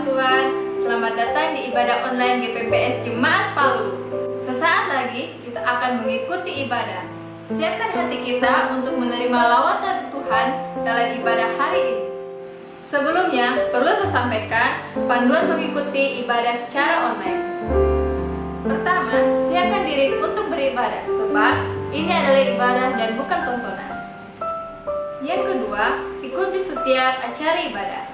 Tuhan, selamat datang di ibadah online GPPS Jemaat Palu. Sesaat lagi kita akan mengikuti ibadah. Siapkan hati kita untuk menerima lawatan Tuhan dalam ibadah hari ini. Sebelumnya, perlu saya sampaikan panduan mengikuti ibadah secara online. Pertama, siapkan diri untuk beribadah, sebab ini adalah ibadah dan bukan tontonan. Yang kedua, ikuti setiap acara ibadah.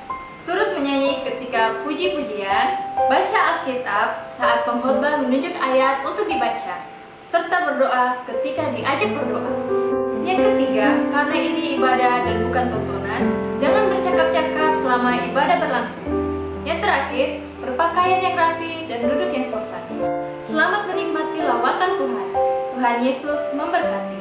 Turut menyanyi ketika puji-pujian, baca Alkitab saat pengkhotbah menunjuk ayat untuk dibaca, serta berdoa ketika diajak berdoa. Yang ketiga, karena ini ibadah dan bukan tontonan, jangan bercakap-cakap selama ibadah berlangsung. Yang terakhir, berpakaian yang rapi dan duduk yang sopan. Selamat menikmati lawatan Tuhan. Tuhan Yesus memberkati.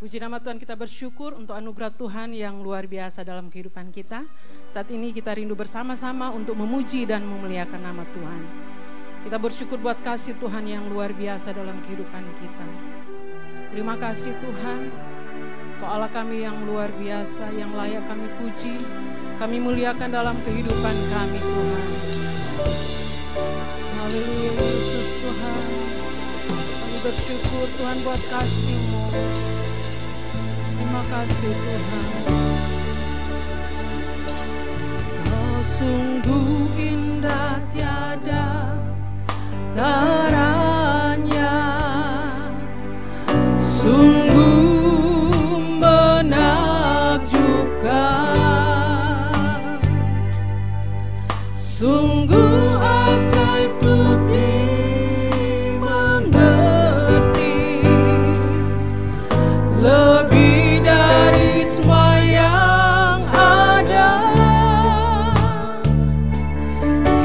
Puji nama Tuhan, kita bersyukur untuk anugerah Tuhan yang luar biasa dalam kehidupan kita. Saat ini kita rindu bersama-sama untuk memuji dan memuliakan nama Tuhan. Kita bersyukur buat kasih Tuhan yang luar biasa dalam kehidupan kita. Terima kasih Tuhan, Kau Allah kami yang luar biasa, yang layak kami puji, kami muliakan dalam kehidupan kami Tuhan. Haleluya Yesus Tuhan, kami bersyukur Tuhan buat kasih-Mu. Terima kasih Tuhan. Kau sungguh indah tiada taranya, sungguh menakjubkan, sungguh ajaib untuk dimengerti, lebih dari semua yang ada.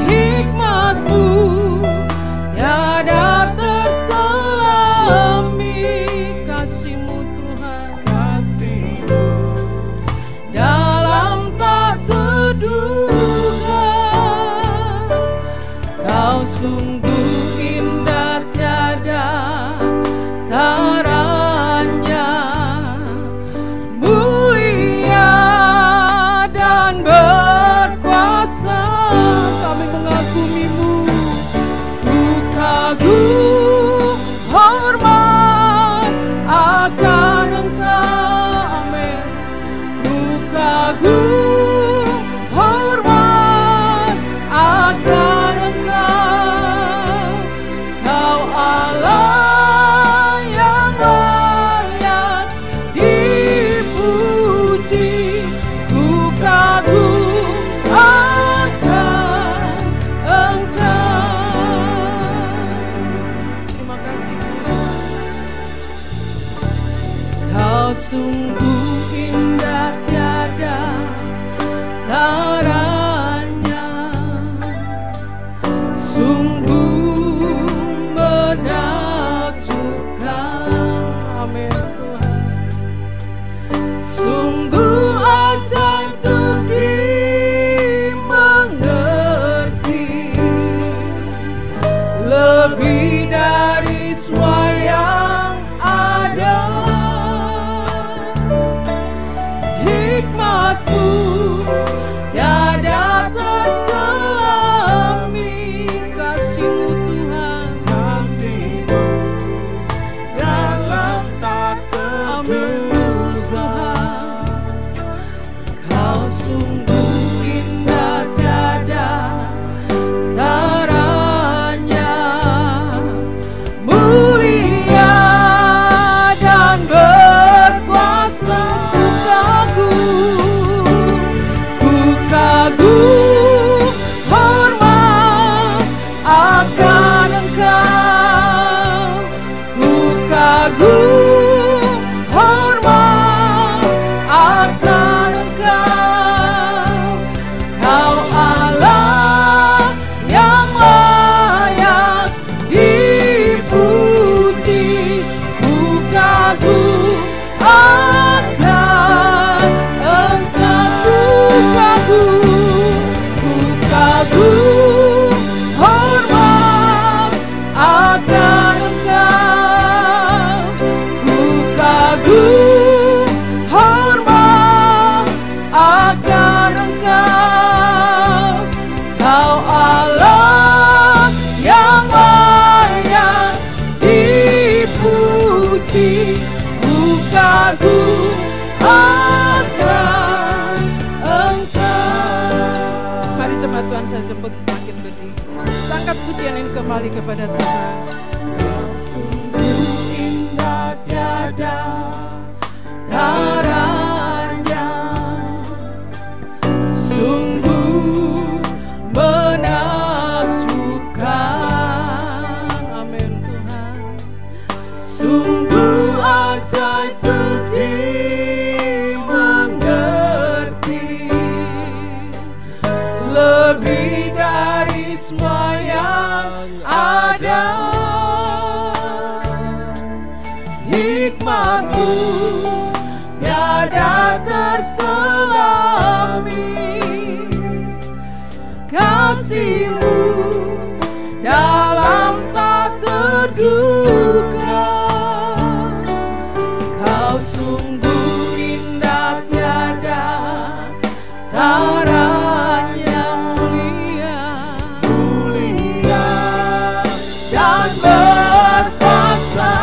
Hikmat-Mu tiada terselami, kasih-Mu Tuhan, kasih-Mu dalam tak terduga. Kau sungguh indah tiada taranya, mulia dan berkuasa. Kami mengagumi-Mu, ku kagum hormat akan Engkau, amin. Ku kagum hormat akan Engkau, jemaat Tuhan saya jemput bangkit berdiri. Angkat pujian ini kembali kepada Tuhan. Sungguh indah tiada taranya, sungguh menakjubkan. Amin Tuhan. Sungguh ajaib dimengerti, lebih dari semua yang ada. Hikmat-Mu tiada terselami, kasih-Mu dalam tak terduga. Kau sungguh indah tiada taranya, mulia dan berkuasa.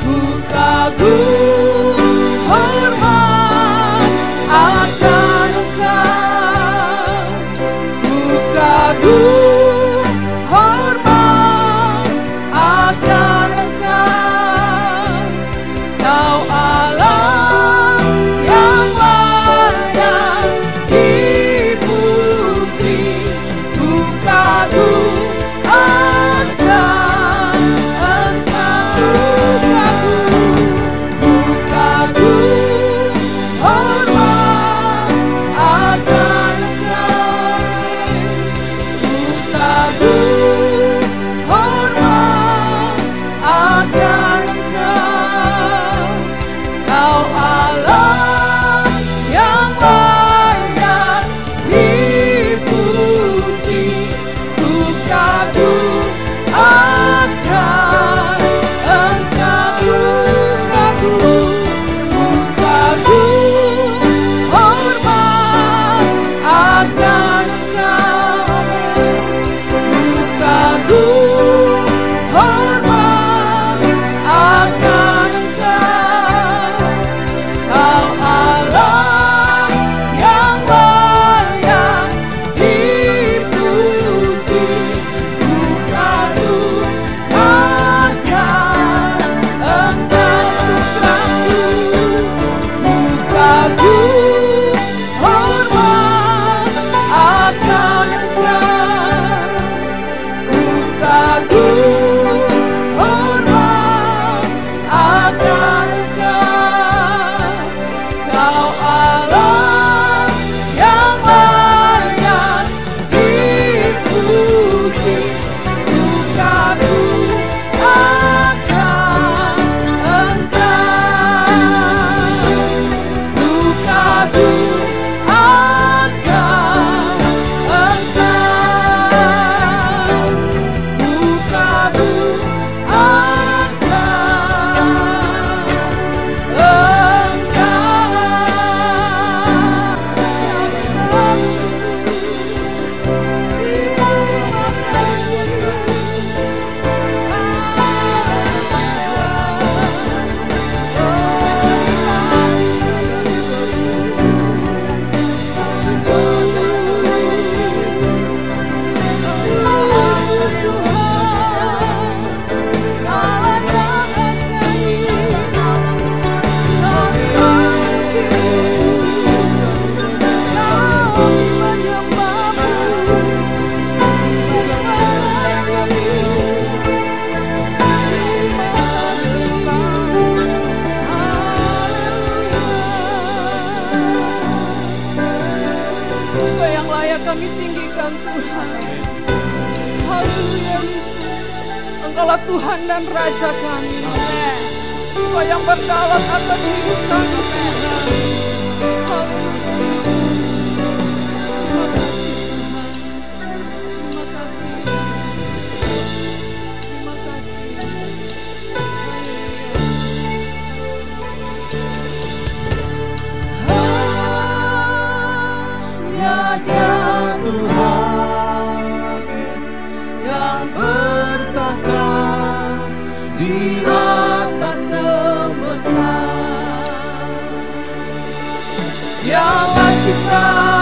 Ku kagum hormat akan Engkau, ku kagum hormat akan Engkau. Kau Allah yang layak dipuji, ku kagum akan Engkau. Ku kagum hormat akan Engkau, ku kagum hormat akan Engkau. Kau Allah yang layak dipuji, ku kagum akan Engkau. Ku kagum hormat akan Engkau, ku kagum hormat akan Engkau. Kau Allah yang layak dipuji, ku kagum akan Engkau. Ku kagum hormat akan Engkau, ku kagum hormat akan Engkau. Kau Allah yang layak dipuji, ku kagum akan Engkau. Ku kagum akan Engkau, ku kagum Engkau yang layak kami tinggikan Tuhan. Haleluya Yesus, Engkaulah Tuhan dan Raja kami. Engkau yang berdaulat atas hidup kami Tuhan. Haleluya Yesus. Terima kasih Tuhan. Terima kasih. Terima kasih. Hanya Dia Tuhan yang bertahta di atas semesta, yang mencipta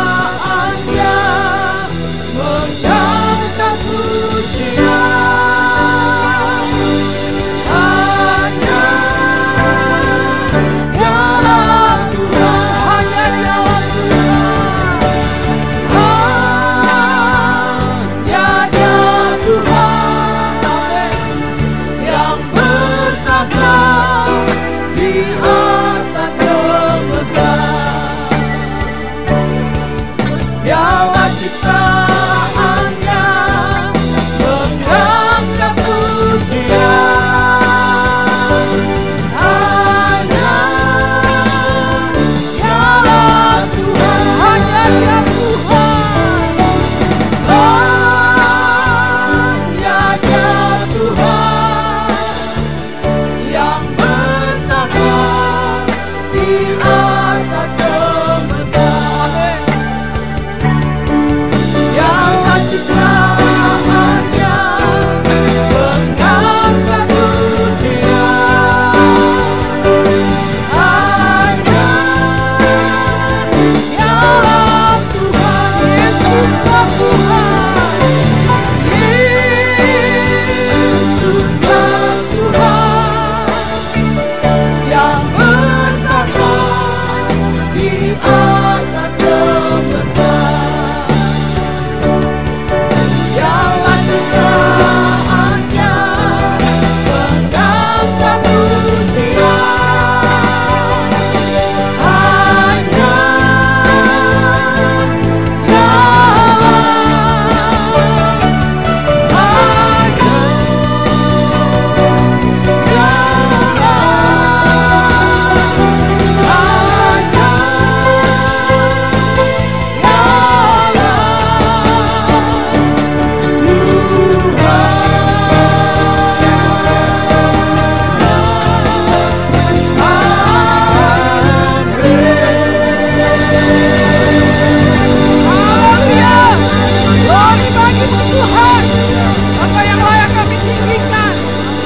Biarlah ciptaannya mengangkat pujian. Hanya Dialah Tuhan, hanya Dia Tuhan, hanya Dia Tuhan yang bertahta di atas semesta. Biarlah ciptaannya mengangkat pujian. Hanya Dialah Tuhan, Yesuslah Tuhan, Yesuslah Tuhan yang bertahta di atas semesta. Biarlah ciptaannya mengangkat pujian. Hanya glory bagimu Tuhan. Engkau yang layak kami tinggikan,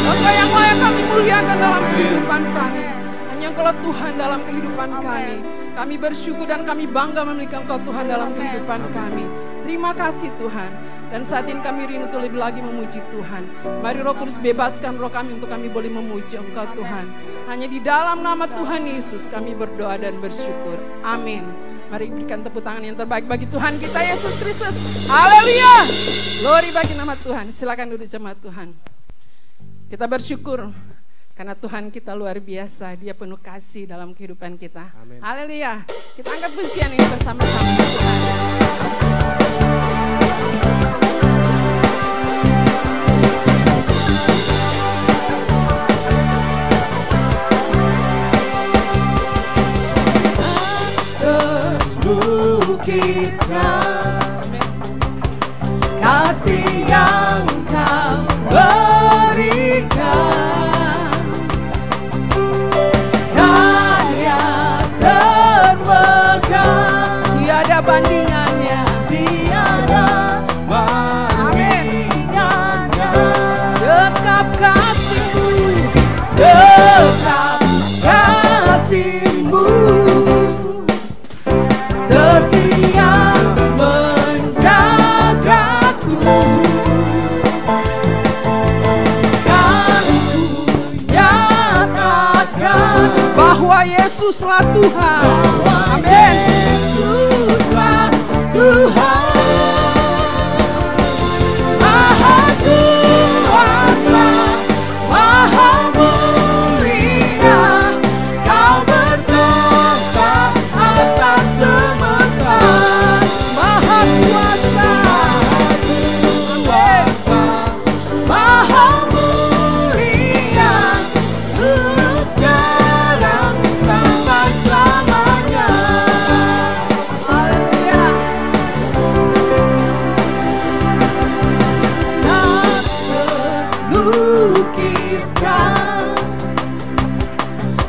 Engkau yang layak kami muliakan dalam kehidupan kami. Hanya Engkau Tuhan dalam kehidupan kami. Kami bersyukur dan kami bangga memiliki Engkau Tuhan dalam kehidupan kami. Terima kasih Tuhan. Dan saat ini kami rindu untuk lebih lagi memuji Tuhan. Mari Roh Kudus bebaskan roh kami untuk kami boleh memuji Engkau Tuhan. Hanya di dalam nama Tuhan Yesus kami berdoa dan bersyukur. Amin. Mari berikan tepuk tangan yang terbaik bagi Tuhan kita Yesus Kristus. Haleluya. Glory bagi nama Tuhan. Silakan duduk jemaat Tuhan. Kita bersyukur karena Tuhan kita luar biasa. Dia penuh kasih dalam kehidupan kita. Haleluya. Kita angkat pujian ini bersama-sama Tuhan. Terlukiskan kasih yang Kau berikan, karya termegah, tiada bandingannya, tiada bandingannya. Dekap kasih-Mu, dekap kasih-Mu, setia menjagaku. Kan ku nyatakan bahwa Yesuslah Tuhan. Amin. Yesuslah Tuhan. Maha kuasa, Maha mulia, Kau bertahta atas semesta. Maha kuasa, Maha mulia, dulu sekarang sampai selamanya. Haleluya. Tak terlukiskan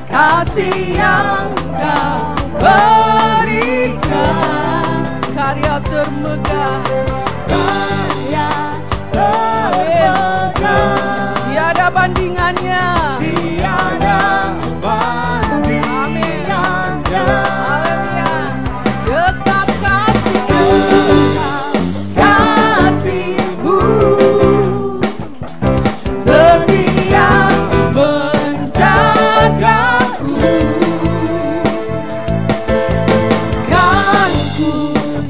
kasih yang Kau berikan, karya termegah, karya termegah, tiada bandingannya, tiada bandingannya. Haleluya. Tetap kasih-Mu, setia menjagaku. Kan ku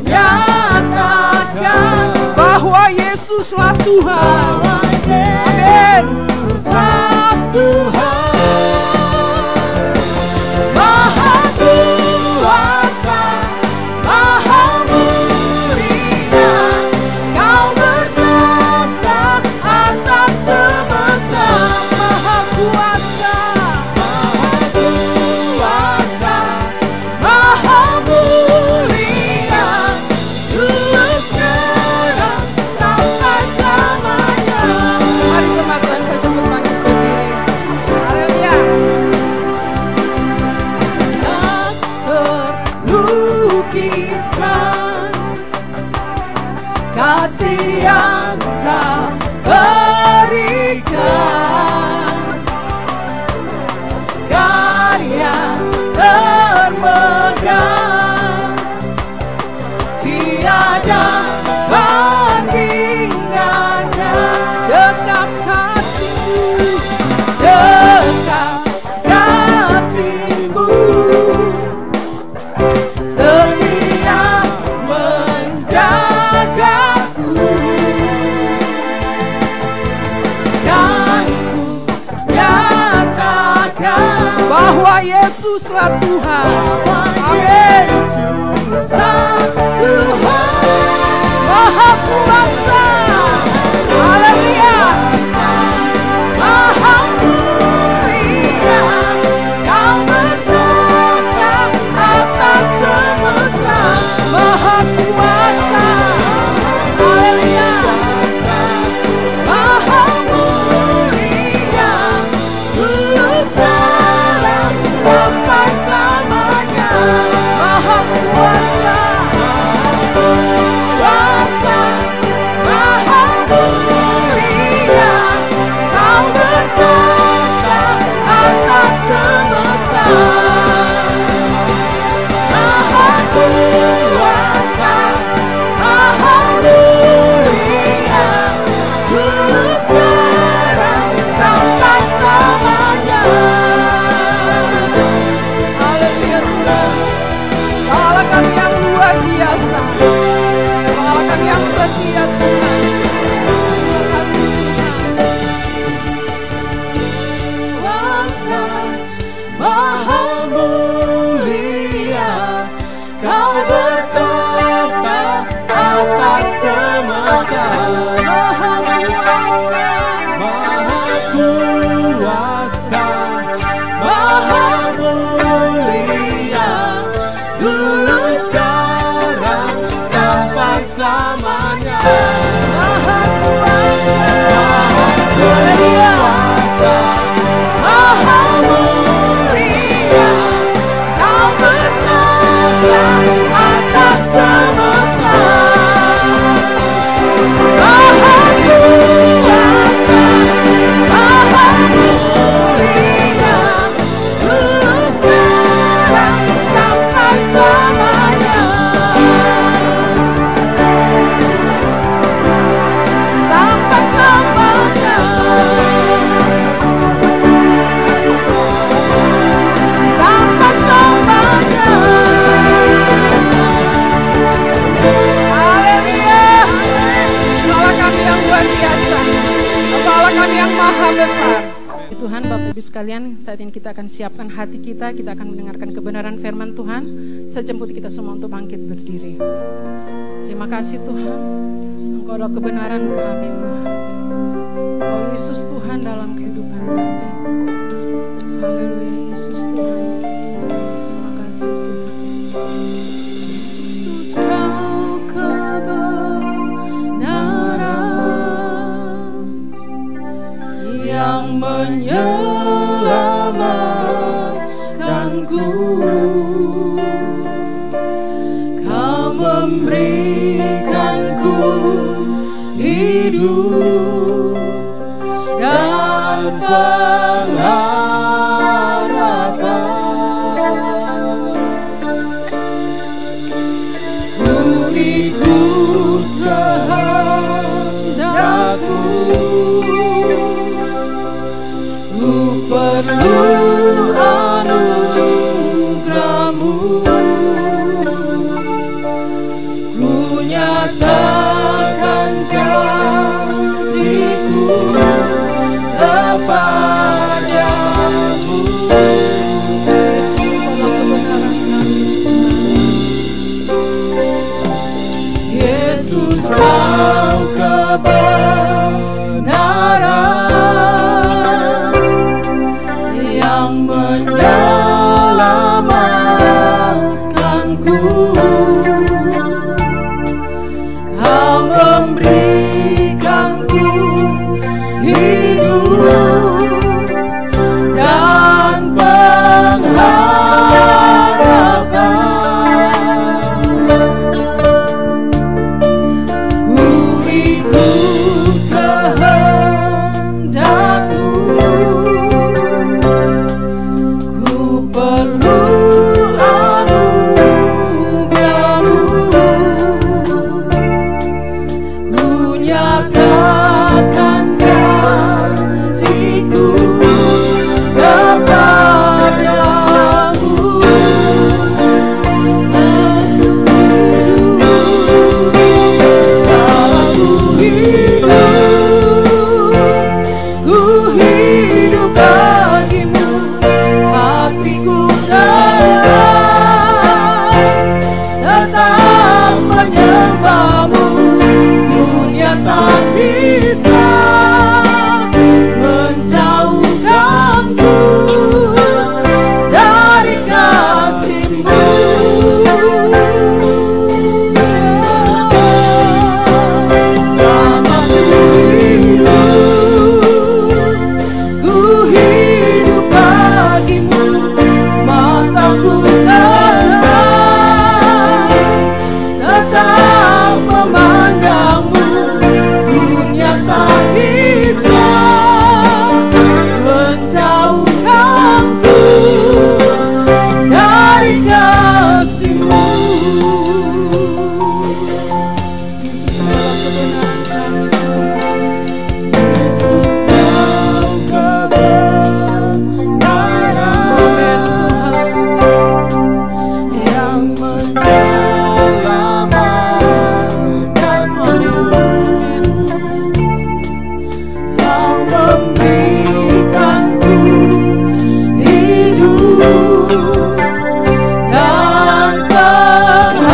nyatakan bahwa Yesuslah Tuhan. Amin. Yesuslah Tuhan. Maha kuasa, Maha mulia, kasih yang Kau berikan, karya termegah, tiada bandingannya. Dekat kasih-Mu, dekat kasih-Mu, setia menjagaku, dan ku nyatakan bahwa Yesuslah Tuhan. Amin. Yesuslah Tuhan, Maha Kuasa. Haleluya. Maha mulia, Kau berkuasa atas semesta. Maha Kuasa. Haleluya. Maha mulia, dulu sekarang sampai selamanya. Maha Kuasa, kuasa, Maha mulia, Kau berkuasa atas semesta. Maha kuasa, Maha mulia, dulu sekarang sampai selamanya. Haleluya Tuhan. Allah kami yang luar biasa, Allah kami yang setia Tuhan. Terima kasih Tuhan. Kuasa Maha mulia, Kau berkata atas semesta. Maha kuasa, Maha kuasa, Maha mulia, dulu sekarang sampai selamanya. Maha kuasa, Maha mulia, Kau berkata atas semesta. Maha kuasa, Maha mulia, dulu sekarang sampai selamanya. Sampai selamanya. Sampai selamanya. Haleluya. Allah kami yang luar biasa, Allah kami yang maha besar. Tuhan, Bapak Ibu sekalian, saat ini kita akan siapkan hati kita akan mendengarkan kebenaran firman Tuhan. Sejemput kita semua untuk bangkit berdiri. Terima kasih Tuhan, Engkau adalah kebenaran kami Tuhan. Engkau Yesus Tuhan dalam kehidupan kami. Haleluya Yesus Tuhan. Terima kasih Tuhan. Yesus Kau kebenaran yang menyelamatkanku. Kau memberikanku hidup dan pengharapan. Ku ikut kehendak-Mu, ku perlu anugerah-Mu. Ku nyatakan janji-Ku kepadamu. Yesus Kau kebenaran yang menyelamatkanku. Kau memberikanku hidup dan pengharapan. Ku menyembahmu, dunia tak bisa menjauhkanku dari kasih-Mu. Selama ku hidup bagimu, mataku tetap memandangmu, dunia tak bisa menjauhkanku dari kasih-Mu. Yesus dalam kebenaran yang menyelamatkanku, yang memberikanku hidup dan pengharapan.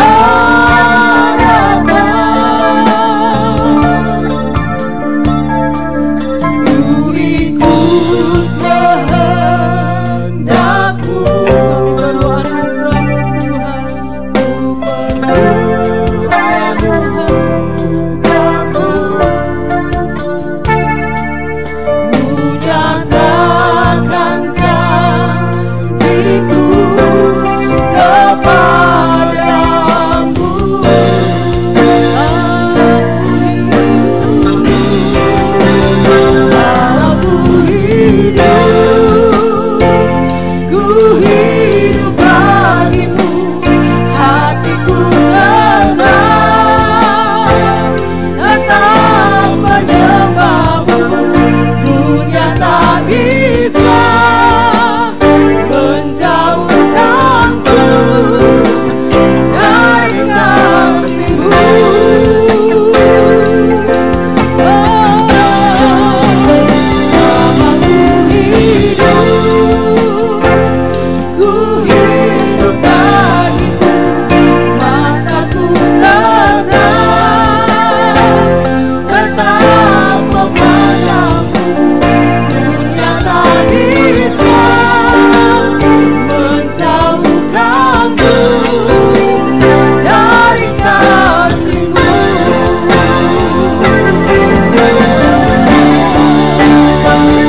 Ku ikut kehendak-Mu, kami perlu anugerah-Mu Tuhan. Ku perlu anugerah-Mu. Ku nyatakan janji-Ku kepadamu. Ku hidup bagimu, hatiku tetap menyembahmu, dunia tak bisa menjauhkanku dari kasih-Mu. Selama ku hidup bagimu, mataku tetap memandangmu, dunia tak bisa menjauhkanku dari kasih-Mu.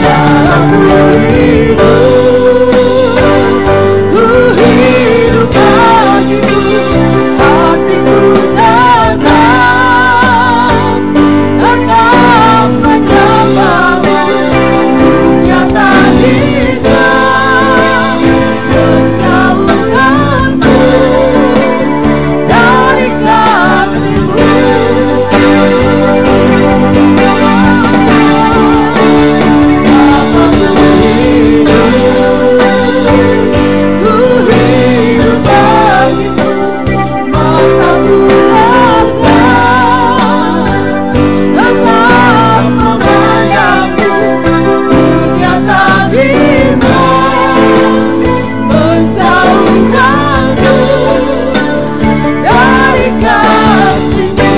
Dalam ku hidup bagimu, hatiku tetap menyembahmu, dunia tak bisa menjauhkanku dari kasih-Mu. Selama ku hidup bagimu, mataku tetap memandangmu, dunia tak bisa menjauhkanku dari kasih-Mu.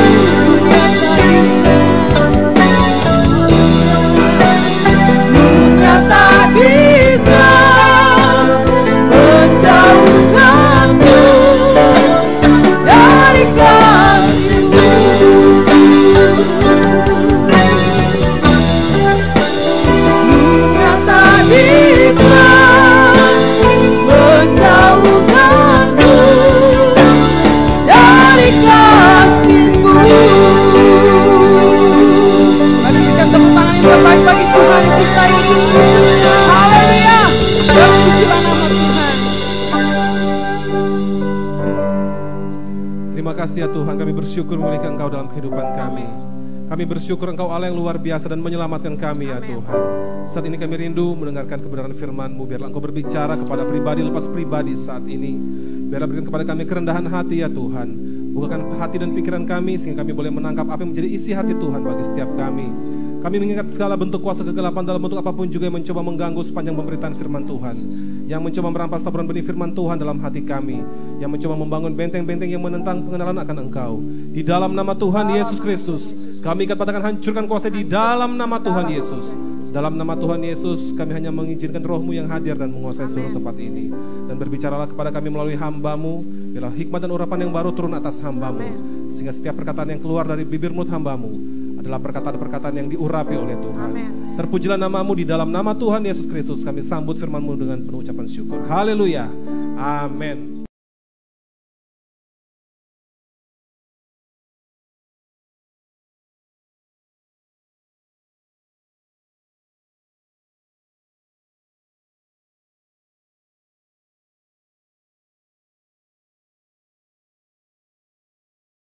Dunia tak bisa menjauhkanku dari kasih-Mu. Dunia tak bisa menjauhkanku dari kasih-Mu. Mari kita tepuk tangan yang terbaik bagi Tuhan kita Yesus Kristus. Haleluya. Terpujilah nama Tuhan. Terima kasih ya Tuhan, kami bersyukur memiliki Engkau dalam kehidupan kami. Kami bersyukur Engkau Allah yang luar biasa dan menyelamatkan kami ya Tuhan. Saat ini kami rindu mendengarkan kebenaran firman-Mu. Biarlah Engkau berbicara kepada pribadi lepas pribadi saat ini. Biarlah berikan kepada kami kerendahan hati ya Tuhan. Bukakan hati dan pikiran kami sehingga kami boleh menangkap apa yang menjadi isi hati Tuhan bagi setiap kami. Kami mengingat segala bentuk kuasa kegelapan dalam bentuk apapun juga yang mencoba mengganggu sepanjang pemberitaan firman Tuhan. yang mencoba merampas taburan benih firman Tuhan dalam hati kami, yang mencoba membangun benteng-benteng yang menentang pengenalan akan Engkau. Di dalam nama Tuhan Yesus Kristus, kami katakan hancurkan kuasa di dalam nama Tuhan Yesus. Dalam nama Tuhan Yesus, kami hanya mengizinkan Roh-Mu yang hadir dan menguasai seluruh tempat ini. Dan berbicaralah kepada kami melalui hamba-Mu, biarlah hikmat dan urapan yang baru turun atas hamba-Mu, sehingga setiap perkataan yang keluar dari bibir mulut hamba-Mu adalah perkataan-perkataan yang diurapi oleh Tuhan. Terpujilah nama-Mu. Di dalam nama Tuhan Yesus Kristus kami sambut firman-Mu dengan penuh ucapan syukur. Haleluya. Amin.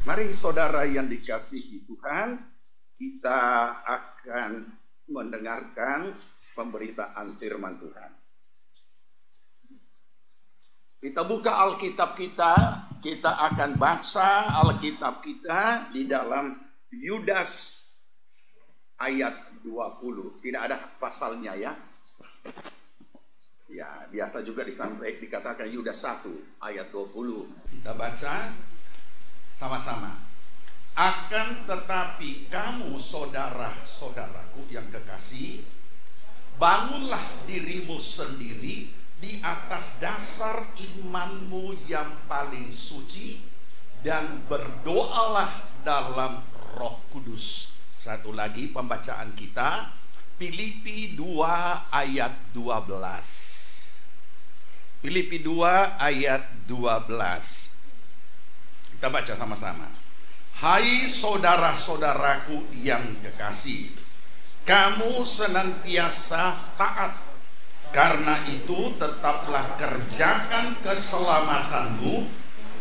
Mari saudara yang dikasihi Tuhan, kita akan mendengarkan pemberitaan firman Tuhan. Kita buka Alkitab kita akan baca Alkitab kita di dalam Yudas ayat 20. Tidak ada pasalnya ya. Ya, biasa juga disampaikan dikatakan Yudas 1 ayat 20. Kita baca sama-sama. Akan tetapi kamu saudara-saudaraku yang kekasih, bangunlah dirimu sendiri di atas dasar imanmu yang paling suci, dan berdoalah dalam Roh Kudus. Satu lagi pembacaan kita, Filipi 2 ayat 12. Filipi 2 ayat 12. Kita baca sama-sama. Hai saudara-saudaraku yang kekasih, kamu senantiasa taat. Karena itu tetaplah kerjakan keselamatanmu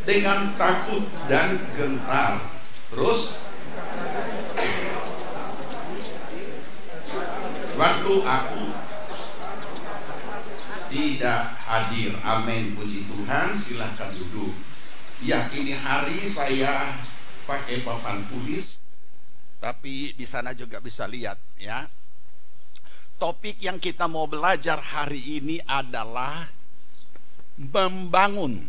dengan takut dan gentar. Terus, waktu aku tidak hadir. Amin, puji Tuhan. Silahkan duduk. Ya, ini hari saya pakai papan tulis, tapi di sana juga bisa lihat ya. Topik yang kita mau belajar hari ini adalah membangun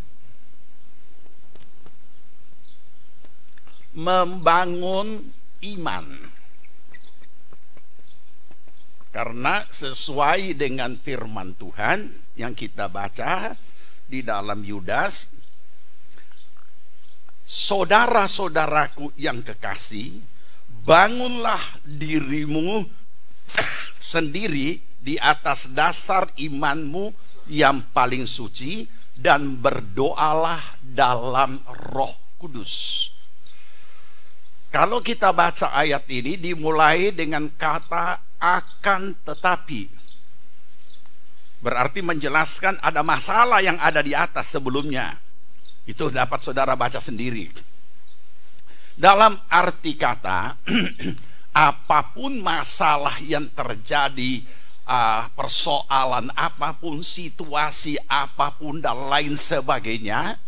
iman. Karena sesuai dengan firman Tuhan yang kita baca di dalam Yudas, saudara-saudaraku yang kekasih, bangunlah dirimu sendiri di atas dasar imanmu yang paling suci, dan berdoalah dalam Roh Kudus. Kalau kita baca ayat ini dimulai dengan kata akan tetapi, berarti menjelaskan ada masalah yang ada di atas sebelumnya. Itu dapat saudara baca sendiri. Dalam arti kata, apapun masalah yang terjadi, persoalan apapun, situasi apapun dan lain sebagainya,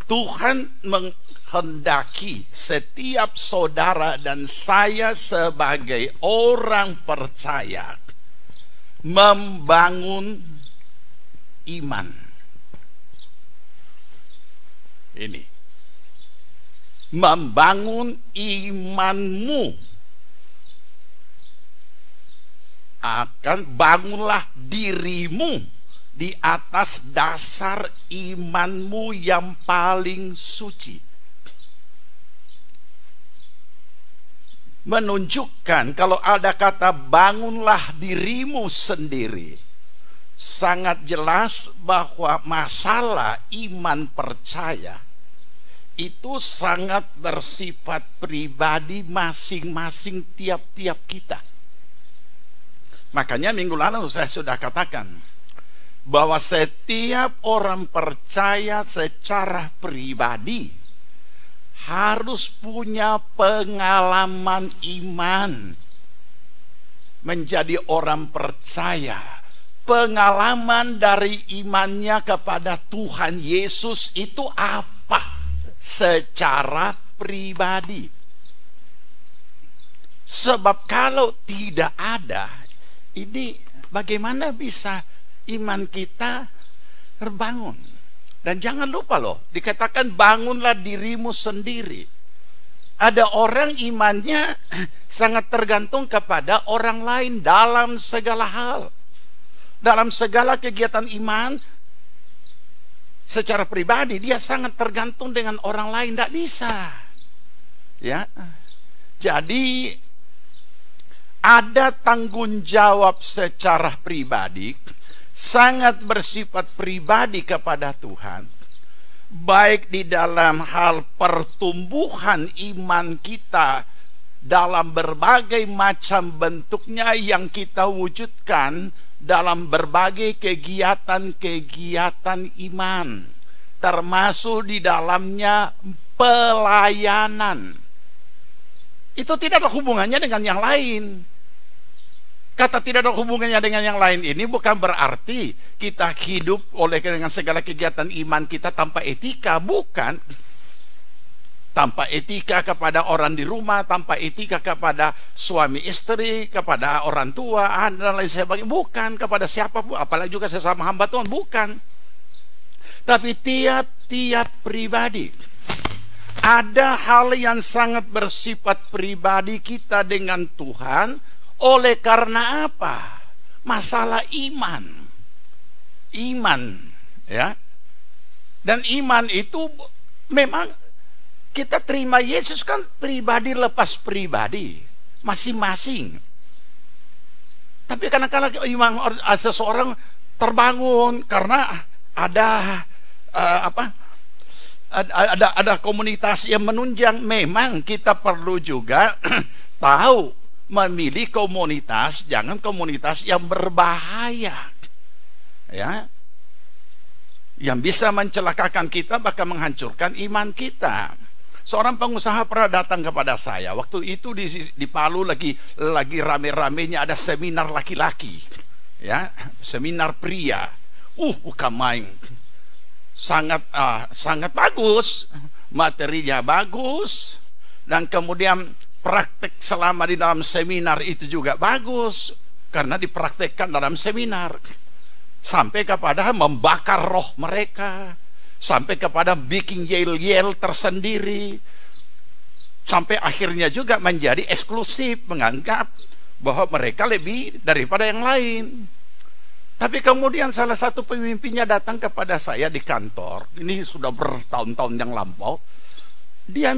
Tuhan menghendaki setiap saudara dan saya sebagai orang percaya membangun iman. Ini membangun imanmu, akan bangunlah dirimu di atas dasar imanmu yang paling suci. Menunjukkan kalau ada kata bangunlah dirimu sendiri, sangat jelas bahwa masalah iman percaya itu sangat bersifat pribadi masing-masing tiap-tiap kita. Makanya minggu lalu saya sudah katakan bahwa setiap orang percaya secara pribadi harus punya pengalaman iman. Menjadi orang percaya, pengalaman dari imannya kepada Tuhan Yesus itu apa? Secara pribadi. Sebab kalau tidak ada, ini bagaimana bisa iman kita terbangun. Dan jangan lupa loh, dikatakan bangunlah dirimu sendiri. Ada orang imannya sangat tergantung kepada orang lain dalam segala hal. Dalam segala kegiatan iman, secara pribadi dia sangat tergantung dengan orang lain, tidak bisa. Ya, jadi ada tanggung jawab secara pribadi, sangat bersifat pribadi kepada Tuhan, baik di dalam hal pertumbuhan iman kita dalam berbagai macam bentuknya yang kita wujudkan dalam berbagai kegiatan-kegiatan iman, termasuk di dalamnya pelayanan. Itu tidak ada hubungannya dengan yang lain. Kata tidak ada hubungannya dengan yang lain ini bukan berarti kita hidup oleh dengan segala kegiatan iman kita tanpa etika, bukan. Tanpa etika kepada orang di rumah, tanpa etika kepada suami istri, kepada orang tua, dan lain sebagainya, bukan. Kepada siapapun, apalagi juga sesama hamba Tuhan, bukan. Tapi tiap-tiap pribadi ada hal yang sangat bersifat pribadi kita dengan Tuhan. Oleh karena apa? Masalah iman. Iman, ya. Dan iman itu memang kita terima Yesus kan pribadi lepas pribadi, masing-masing. Tapi kadang-kadang iman seseorang terbangun karena ada ada komunitas yang menunjang. Memang kita perlu juga tahu memilih komunitas, jangan komunitas yang berbahaya, ya, yang bisa mencelakakan kita, bahkan menghancurkan iman kita. Seorang pengusaha pernah datang kepada saya. Waktu itu di Palu lagi rame-ramenya ada seminar laki-laki, ya, seminar pria. Bukan main. Sangat bagus, materinya bagus, dan kemudian praktek selama di dalam seminar itu juga bagus karena dipraktekkan dalam seminar, sampai kepada membakar roh mereka, sampai kepada bikin yel-yel tersendiri, sampai akhirnya juga menjadi eksklusif, menganggap bahwa mereka lebih daripada yang lain. Tapi kemudian salah satu pemimpinnya datang kepada saya di kantor, ini sudah bertahun-tahun yang lampau. Dia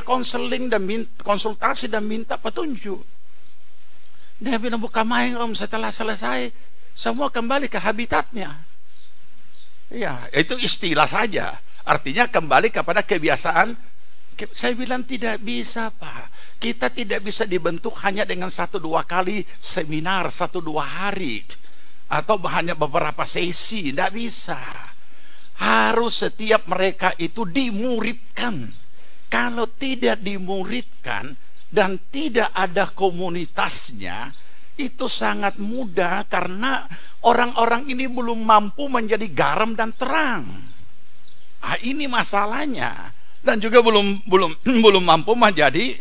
konseling dan konsultasi dan minta petunjuk. Dia bilang, bukan main om, setelah selesai semua kembali ke habitatnya. Ya, itu istilah saja. Artinya kembali kepada kebiasaan. Saya bilang tidak bisa, Pak. Kita tidak bisa dibentuk hanya dengan 1-2 kali seminar, 1-2 hari, atau hanya beberapa sesi. Tidak bisa. Harus setiap mereka itu dimuridkan. Kalau tidak dimuridkan dan tidak ada komunitasnya, itu sangat mudah karena orang-orang ini belum mampu menjadi garam dan terang. Ini masalahnya. Dan juga belum mampu menjadi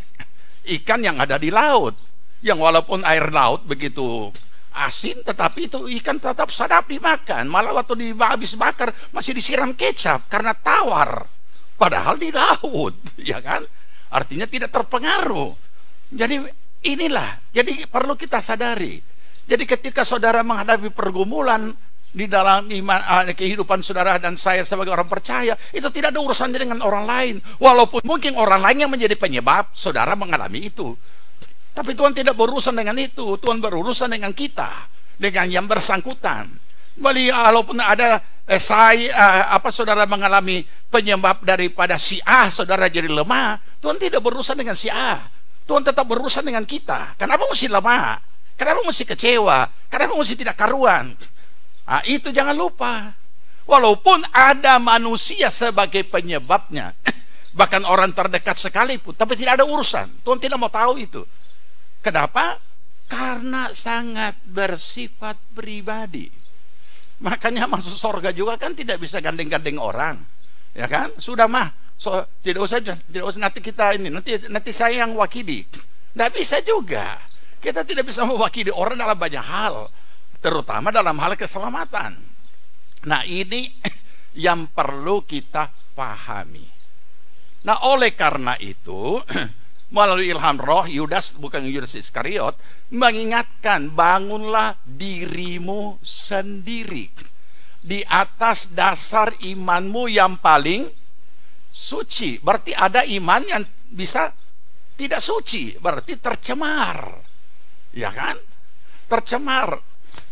ikan yang ada di laut, yang walaupun air laut begitu asin, tetapi itu ikan tetap sedap dimakan. Malah waktu habis bakar masih disiram kecap karena tawar, padahal di laut, ya kan? Artinya tidak terpengaruh. Jadi inilah, jadi perlu kita sadari. Jadi ketika saudara menghadapi pergumulan di dalam kehidupan saudara dan saya sebagai orang percaya, itu tidak ada urusannya dengan orang lain. Walaupun mungkin orang lain yang menjadi penyebab saudara mengalami itu, tapi Tuhan tidak berurusan dengan itu. Tuhan berurusan dengan kita, dengan yang bersangkutan. Walaupun ada saudara mengalami penyebab daripada si A, saudara jadi lemah, Tuhan tidak berurusan dengan si A. Tuhan tetap berurusan dengan kita. Kenapa mesti lemah? Kenapa mesti kecewa? Kenapa mesti tidak karuan? Itu jangan lupa. Walaupun ada manusia sebagai penyebabnya, bahkan orang terdekat sekalipun, tapi tidak ada urusan. Tuhan tidak mau tahu itu. Kenapa? Karena sangat bersifat pribadi. Makanya masuk surga juga kan tidak bisa gandeng-gandeng orang, ya kan? Sudah mah, tidak usah nanti kita ini, nanti saya yang wakili. Tidak bisa juga. Kita tidak bisa mewakili orang dalam banyak hal. terutama dalam hal keselamatan. Nah, ini yang perlu kita pahami. Nah, oleh karena itu melalui ilham roh, Yudas, bukan Yudas Iskariot, mengingatkan, bangunlah dirimu sendiri di atas dasar imanmu yang paling suci. Berarti ada iman yang bisa tidak suci, berarti tercemar, ya kan? Tercemar.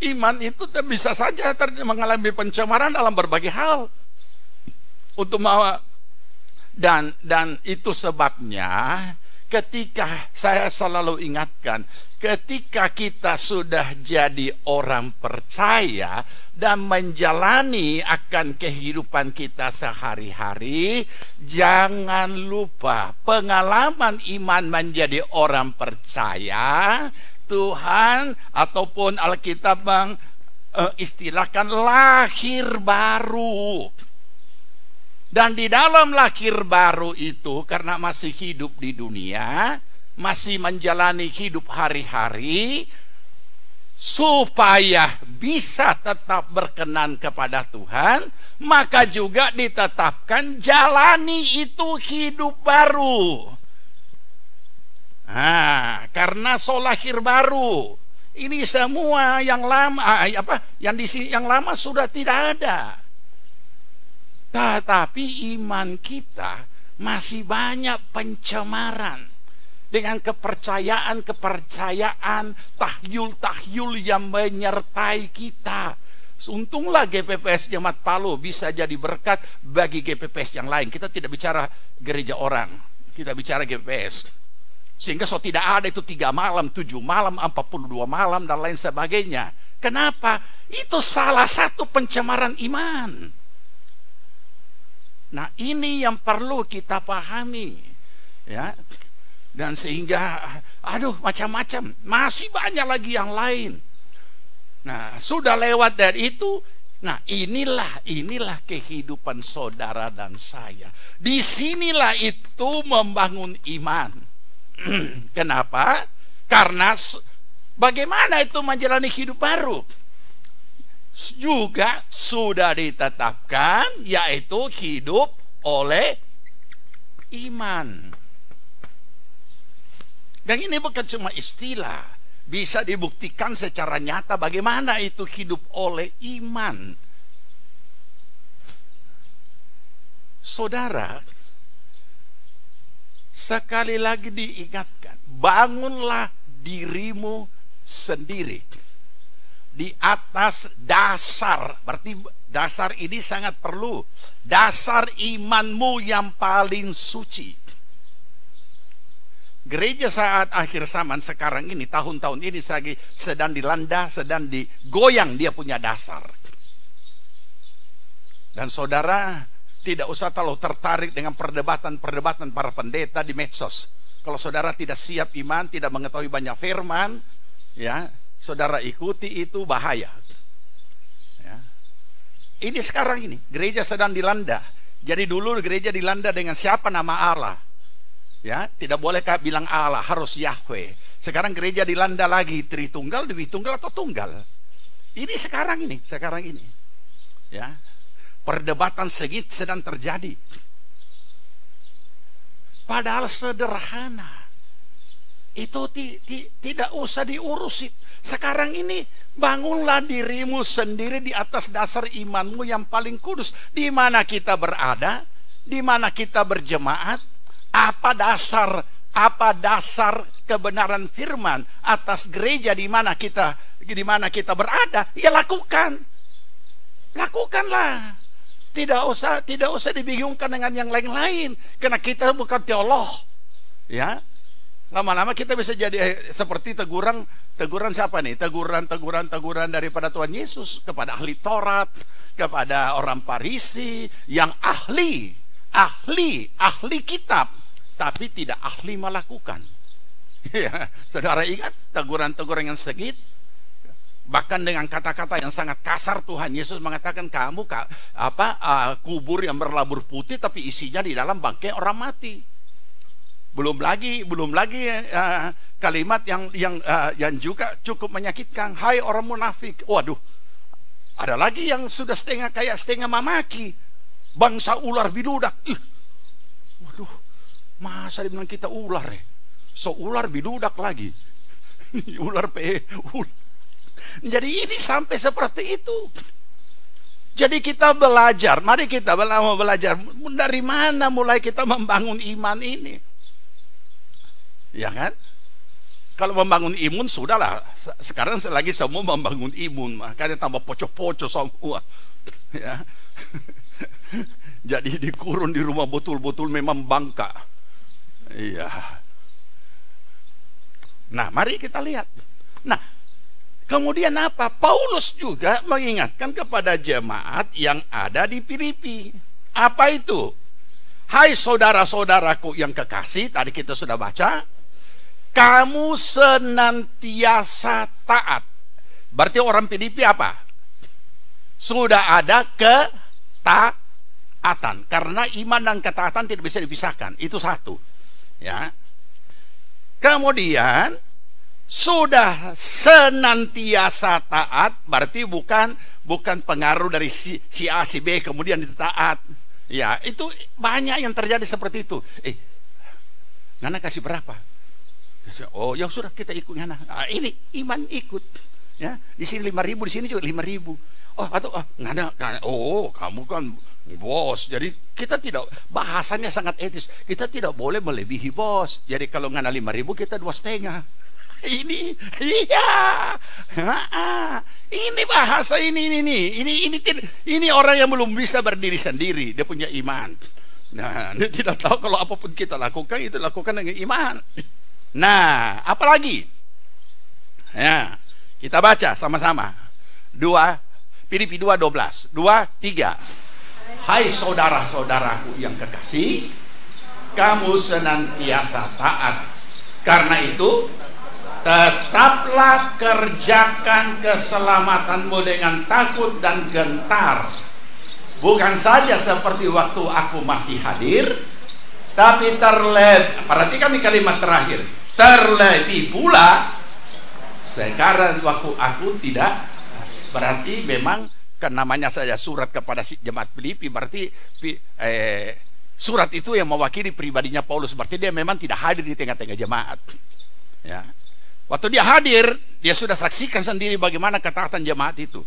Iman itu bisa saja mengalami pencemaran dalam berbagai hal. Dan itu sebabnya ketika saya selalu ingatkan, ketika kita sudah jadi orang percaya dan menjalani akan kehidupan kita sehari-hari, jangan lupa pengalaman iman menjadi orang percaya. Tuhan ataupun Alkitab mengistilahkan lahir baru. Dan di dalam lahir baru itu, karena masih hidup di dunia, masih menjalani hidup hari-hari, supaya bisa tetap berkenan kepada Tuhan, maka juga ditetapkan jalani itu hidup baru. Nah, karena lahir baru, ini semua yang lama, yang lama sudah tidak ada. Tetapi iman kita masih banyak pencemaran dengan kepercayaan, tahyul yang menyertai kita. Untunglah GPPS Jemaat Palu bisa jadi berkat bagi GPPS yang lain. Kita tidak bicara gereja orang, kita bicara GPPS. Sehingga tidak ada itu 3 malam, 7 malam, 42 malam dan lain sebagainya. Kenapa? Itu salah satu pencemaran iman. Nah, ini yang perlu kita pahami, ya. Dan sehingga macam-macam, masih banyak lagi yang lain. Nah, sudah lewat dari itu. Nah, inilah kehidupan saudara dan saya. Disinilah itu membangun iman. Kenapa? Karena bagaimana itu menjalani hidup baru juga sudah ditetapkan, yaitu hidup oleh iman. Dan ini bukan cuma istilah, bisa dibuktikan secara nyata bagaimana itu hidup oleh iman. Saudara, sekali lagi diingatkan, bangunlah dirimu sendiri di atas dasar. Berarti dasar ini sangat perlu. Dasar imanmu yang paling suci. Gereja saat akhir zaman sekarang ini, tahun-tahun ini sedang dilanda, sedang digoyang dia punya dasar. Dan saudara tidak usah terlalu tertarik dengan perdebatan para pendeta di medsos. Kalau saudara tidak siap iman, tidak mengetahui banyak firman, ya, saudara ikuti itu bahaya. Ya. Ini sekarang ini gereja sedang dilanda. Jadi dulu gereja dilanda dengan siapa nama Allah, ya, tidak boleh bilang Allah, harus Yahweh. Sekarang gereja dilanda lagi Tritunggal, Dewi Tunggal atau Tunggal. Ini sekarang ini, ya. Perdebatan sengit sedang terjadi. Padahal sederhana. Itu tidak usah diurusin. Sekarang ini bangunlah dirimu sendiri di atas dasar imanmu yang paling kudus. Di mana kita berada, di mana kita berjemaat, apa dasar kebenaran firman atas gereja di mana kita berada, ya lakukanlah. Tidak usah dibingungkan dengan yang lain-lain, karena kita bukan teolog, ya. Lama-lama kita bisa jadi seperti teguran siapa nih? Teguran daripada Tuhan Yesus kepada ahli Taurat, kepada orang Farisi yang ahli kitab, tapi tidak ahli melakukan. Ya, saudara ingat teguran yang sengit? Bahkan dengan kata-kata yang sangat kasar Tuhan Yesus mengatakan, kamu kubur yang berlabur putih tapi isinya di dalam bangkai orang mati. Belum lagi kalimat yang juga cukup menyakitkan. Hai orang munafik. Waduh, ada lagi yang sudah kayak setengah memaki. Bangsa ular bidudak. Waduh, masa dibilang kita ular ya? So ular bidudak lagi. ular. Jadi ini sampai seperti itu. Jadi kita belajar, mari kita belajar dari mana mulai kita membangun iman ini. Ya kan? Kalau membangun imun sudahlah. Sekarang lagi semua membangun imun, makanya tambah pocok-pocok semua. Ya. Jadi dikurun di rumah betul-betul memang bangka. Iya. Nah, mari kita lihat. Nah, kemudian apa? Paulus juga mengingatkan kepada jemaat yang ada di Filipi. Apa itu? Hai saudara-saudaraku yang kekasih, tadi kita sudah baca, kamu senantiasa taat. Berarti orang Filipi apa? Sudah ada ketaatan. Karena iman dan ketaatan tidak bisa dipisahkan. Itu satu. Ya. Kemudian sudah senantiasa taat, berarti bukan pengaruh dari si A si B kemudian taat. Ya, itu banyak yang terjadi seperti itu. Ngana kasih berapa? Oh, ya sudah kita ikut Ngana. Ini iman ikut. Ya, di sini 5.000, di sini juga 5.000. Ngana. Oh, kamu kan bos. Jadi kita tidak, bahasanya sangat etis. Kita tidak boleh melebihi bos. Jadi kalau Ngana 5.000 kita 2,5. Ini bahasa ini orang yang belum bisa berdiri sendiri, dia punya iman. Nah, dia tidak tahu kalau apapun kita lakukan itu lakukan dengan iman. Nah, apalagi? Ya, kita baca sama-sama. Filipi 2:12, 2:3. Hai saudara-saudaraku yang kekasih, kamu senantiasa taat. Karena itu tetaplah kerjakan keselamatanmu dengan takut dan gentar. Bukan saja seperti waktu aku masih hadir, tapi perhatikan di kalimat terakhir, terlebih pula sekarang waktu aku tidak. Berarti memang kan namanya saja surat kepada jemaat Filipi, berarti surat itu yang mewakili pribadinya Paulus. Berarti dia memang tidak hadir di tengah-tengah jemaat. Ya. Waktu dia hadir, dia sudah saksikan sendiri bagaimana ketaatan jemaat itu.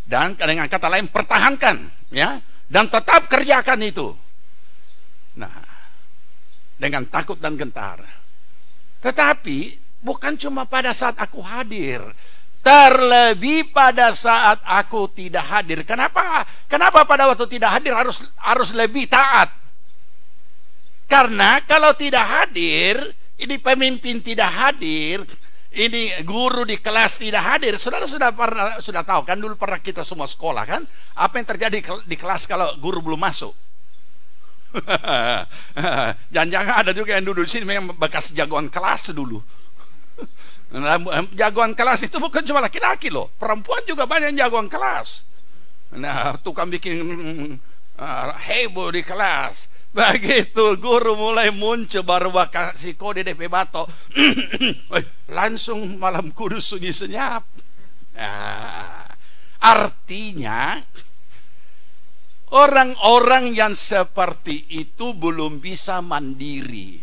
Dan dengan kata lain, pertahankan, ya, dan tetap kerjakan itu. Nah, dengan takut dan gentar. Tetapi bukan cuma pada saat aku hadir, terlebih pada saat aku tidak hadir. Kenapa? Kenapa pada waktu tidak hadir harus lebih taat? Karena kalau tidak hadir, ini pemimpin tidak hadir, ini guru di kelas tidak hadir. Saudara sudah tahu kan, dulu pernah kita semua sekolah kan, apa yang terjadi di kelas kalau guru belum masuk? Jangan-jangan ada juga yang duduk di sini memang bekas jagoan kelas dulu. Jagoan kelas itu bukan cuma laki-laki loh, perempuan juga banyak yang jagoan kelas. Nah, tukang bikin heboh di kelas. Begitu guru mulai muncul, baru kasih kode DP bato, langsung malam kudus sunyi senyap. Artinya orang-orang yang seperti itu belum bisa mandiri,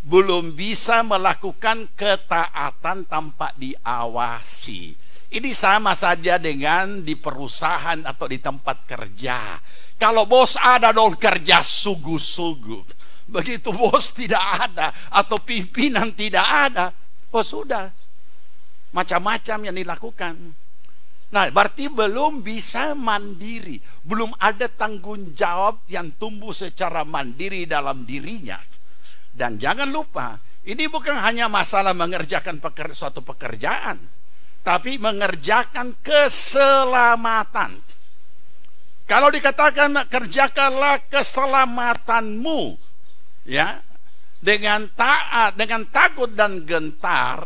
belum bisa melakukan ketaatan tanpa diawasi. Ini sama saja dengan di perusahaan atau di tempat kerja. Kalau bos ada dong kerja sungguh-sungguh. Begitu bos tidak ada atau pimpinan tidak ada, oh sudah, macam-macam yang dilakukan. Nah, berarti belum bisa mandiri, belum ada tanggung jawab yang tumbuh secara mandiri dalam dirinya. Dan jangan lupa, ini bukan hanya masalah mengerjakan suatu pekerjaan, tapi mengerjakan keselamatan. Kalau dikatakan kerjakanlah keselamatanmu, ya, dengan taat, dengan takut dan gentar,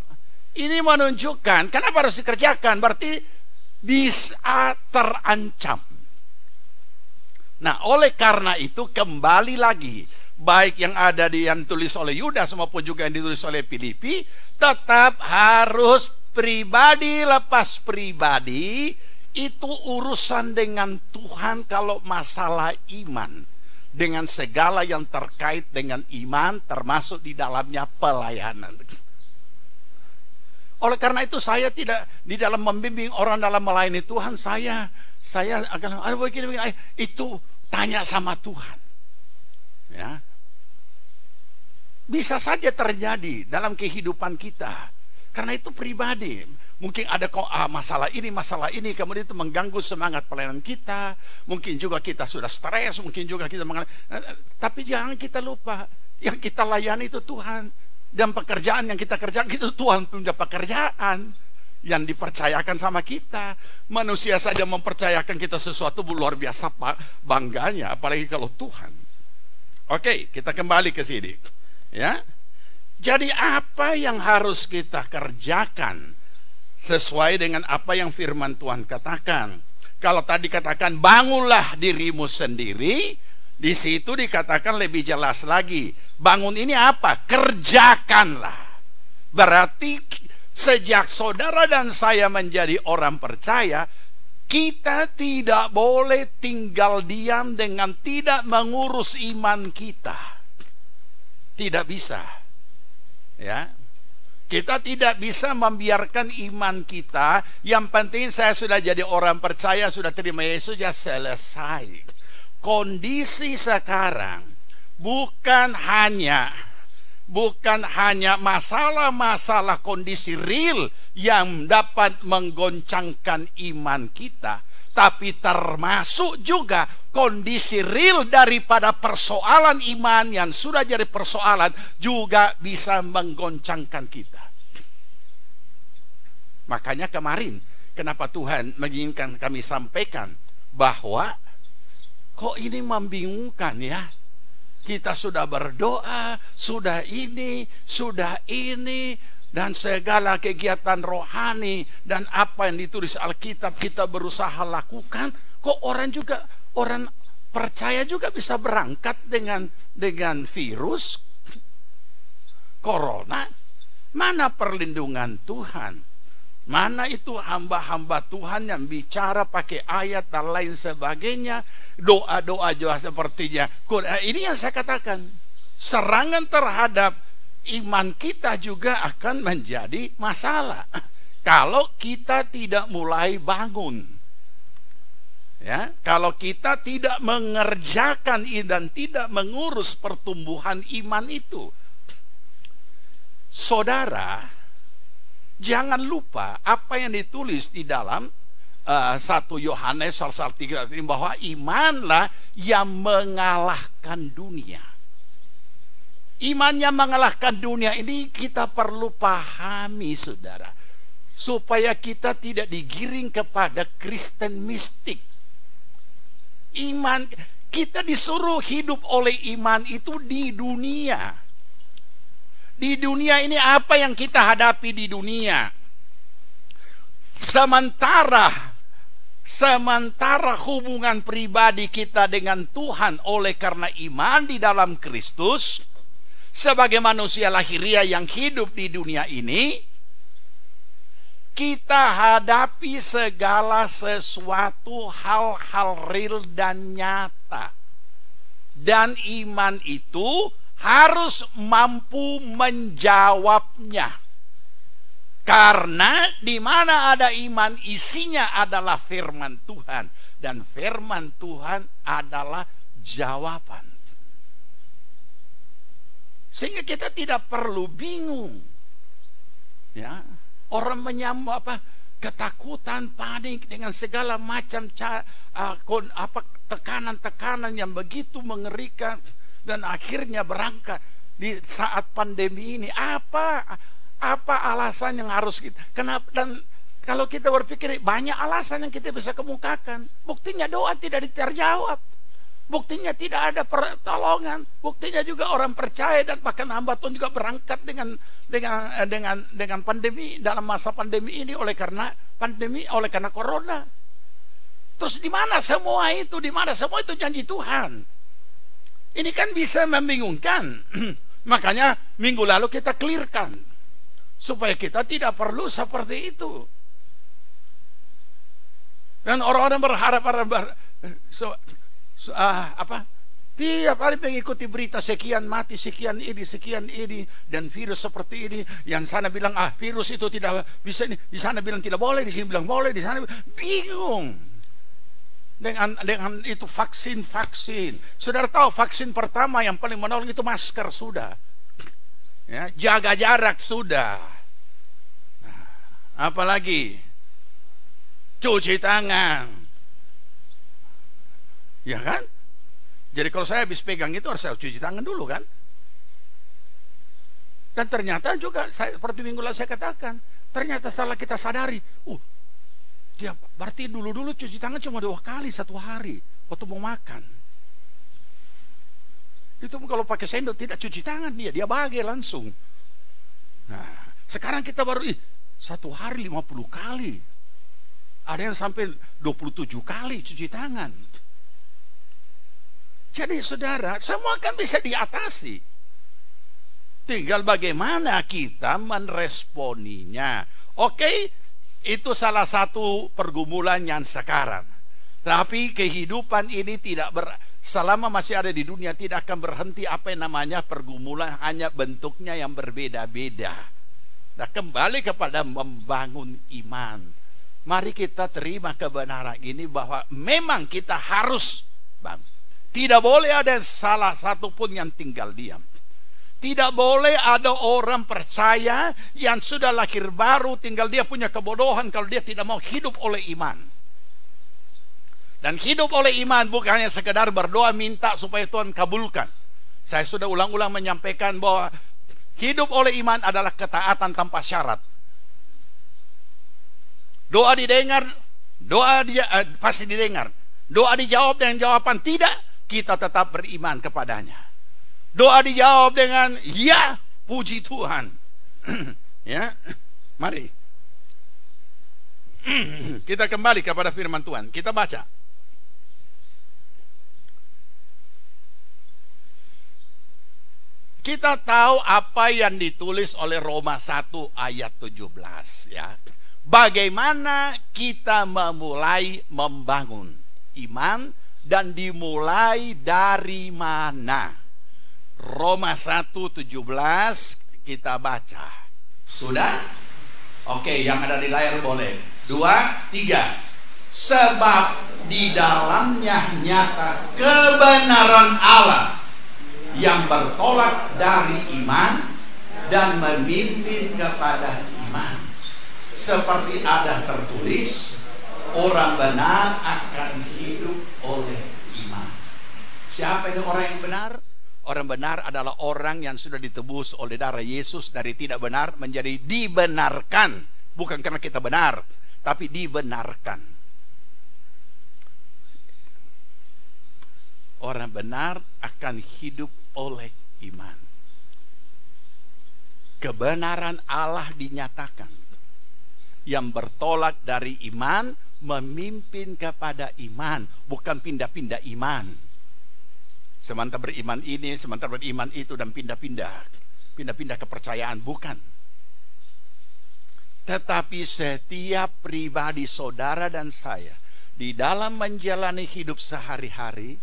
ini menunjukkan kenapa harus dikerjakan, berarti bisa terancam. Nah, oleh karena itu kembali lagi, baik yang ada yang ditulis oleh Yudas maupun juga yang ditulis oleh Filipi, tetap harus pribadi lepas pribadi. Itu urusan dengan Tuhan kalau masalah iman, dengan segala yang terkait dengan iman, termasuk di dalamnya pelayanan. Oleh karena itu saya tidak di dalam membimbing orang dalam melayani Tuhan, saya akan begini, itu tanya sama Tuhan. Ya. Bisa saja terjadi dalam kehidupan kita, karena itu pribadi. Mungkin ada masalah ini, kemudian itu mengganggu semangat pelayanan kita. Mungkin juga kita sudah stres, mungkin juga kita tapi jangan kita lupa, yang kita layani itu Tuhan. Dan pekerjaan yang kita kerjakan itu Tuhan punya pekerjaan yang dipercayakan sama kita. Manusia saja mempercayakan kita sesuatu luar biasa bangganya, apalagi kalau Tuhan. Oke, kita kembali ke sini. Ya. Jadi apa yang harus kita kerjakan sesuai dengan apa yang firman Tuhan katakan? Kalau tadi katakan bangunlah dirimu sendiri, di situ dikatakan lebih jelas lagi. Bangun ini apa? Kerjakanlah. Berarti sejak saudara dan saya menjadi orang percaya, kita tidak boleh tinggal diam dengan tidak mengurus iman kita. Tidak bisa. Ya. Kita tidak bisa membiarkan iman kita, yang penting saya sudah jadi orang percaya, sudah terima Yesus, ya selesai. Kondisi sekarang bukan hanya masalah kondisi real yang dapat menggoncangkan iman kita, tapi termasuk juga kondisi real daripada persoalan iman yang sudah jadi persoalan juga bisa menggoncangkan kita. Makanya kemarin kenapa Tuhan menginginkan kami sampaikan bahwa kok ini membingungkan ya. Kita sudah berdoa, sudah ini, dan segala kegiatan rohani dan apa yang ditulis Alkitab kita berusaha lakukan. Kok orang percaya juga bisa berangkat dengan virus corona? Mana perlindungan Tuhan? Mana itu hamba-hamba Tuhan yang bicara pakai ayat dan lain sebagainya, doa-doa juga sepertinya. Ini yang saya katakan, serangan terhadap iman kita juga akan menjadi masalah kalau kita tidak mulai bangun. Ya, kalau kita tidak mengerjakan dan tidak mengurus pertumbuhan iman itu. Saudara, jangan lupa apa yang ditulis di dalam 1 Yohanes 3 bahwa imanlah yang mengalahkan dunia. Iman yang mengalahkan dunia ini kita perlu pahami, saudara, supaya kita tidak digiring kepada Kristen mistik. Iman kita disuruh hidup oleh iman itu di dunia. Di dunia ini apa yang kita hadapi di dunia? Sementara hubungan pribadi kita dengan Tuhan oleh karena iman di dalam Kristus, sebagai manusia lahiriah yang hidup di dunia ini, kita hadapi segala sesuatu hal-hal real dan nyata. Dan iman itu harus mampu menjawabnya. Karena di mana ada iman, isinya adalah firman Tuhan, dan firman Tuhan adalah jawaban. Sehingga kita tidak perlu bingung. Ya, orang menyambut ketakutan, panik dengan segala macam tekanan-tekanan yang begitu mengerikan. Dan akhirnya berangkat di saat pandemi ini. Apa alasan yang harus kita? Kenapa? Dan kalau kita berpikir banyak alasan yang kita bisa kemukakan. Buktinya doa tidak terjawab. Buktinya tidak ada pertolongan. Buktinya juga orang percaya dan bahkan hamba Tuhan juga berangkat dengan pandemi, dalam masa pandemi ini oleh karena corona. Terus di mana semua itu? Di mana semua itu janji Tuhan? Ini kan bisa membingungkan. Makanya minggu lalu kita clearkan supaya kita tidak perlu seperti itu. Dan orang-orang berharap tiap hari mengikuti berita sekian mati, sekian ini, dan virus seperti ini. Yang sana bilang virus itu tidak bisa, di sana bilang tidak boleh, di sini bilang boleh, di sana bingung. Dengan itu vaksin. Saudara tahu vaksin pertama yang paling menolong itu masker sudah. Ya, jaga jarak sudah. Nah, apalagi cuci tangan. Ya kan? Jadi kalau saya habis pegang itu harus saya cuci tangan dulu kan? Dan ternyata juga seperti minggu lalu saya katakan, ternyata setelah kita sadari, dia berarti dulu cuci tangan cuma 2 kali 1 hari waktu mau makan. Itu kalau pakai sendok tidak cuci tangan dia bagai langsung. Nah, sekarang kita baru 1 hari 50 kali. Ada yang sampai 27 kali cuci tangan. Jadi saudara, semua kan bisa diatasi. Tinggal bagaimana kita meresponinya. Oke, itu salah satu pergumulan yang sekarang. Tapi kehidupan ini selama masih ada di dunia tidak akan berhenti apa yang namanya pergumulan, hanya bentuknya yang berbeda-beda. Nah, kembali kepada membangun iman. Mari kita terima kebenaran ini bahwa memang kita harus bangun. Tidak boleh ada salah satu pun yang tinggal diam. Tidak boleh ada orang percaya yang sudah lahir baru, tinggal dia punya kebodohan kalau dia tidak mau hidup oleh iman. Dan hidup oleh iman bukan hanya sekedar berdoa minta supaya Tuhan kabulkan. Saya sudah ulang-ulang menyampaikan bahwa hidup oleh iman adalah ketaatan tanpa syarat. Doa didengar, pasti didengar. Doa dijawab dengan jawaban tidak, kita tetap beriman kepadanya. Doa dijawab dengan ya, puji Tuhan. Ya, mari kita kembali kepada firman Tuhan. Kita baca. Kita tahu apa yang ditulis oleh Roma 1 ayat 17 ya. Bagaimana kita memulai membangun iman dan dimulai dari mana? Roma 1:17 kita baca. Sudah? Oke, yang ada di layar boleh. 2, 3. Sebab di dalamnya nyata kebenaran Allah yang bertolak dari iman dan memimpin kepada iman. Seperti ada tertulis, orang benar akan hidup oleh iman. Siapa ini orang yang benar? Orang benar adalah orang yang sudah ditebus oleh darah Yesus dari tidak benar menjadi dibenarkan. Bukan karena kita benar, tapi dibenarkan. Orang benar akan hidup oleh iman. Kebenaran Allah dinyatakan. Yang bertolak dari iman memimpin kepada iman, bukan pindah-pindah iman. Sementara beriman ini, sementara beriman itu, dan pindah-pindah kepercayaan, bukan. Tetapi setiap pribadi saudara dan saya di dalam menjalani hidup sehari-hari,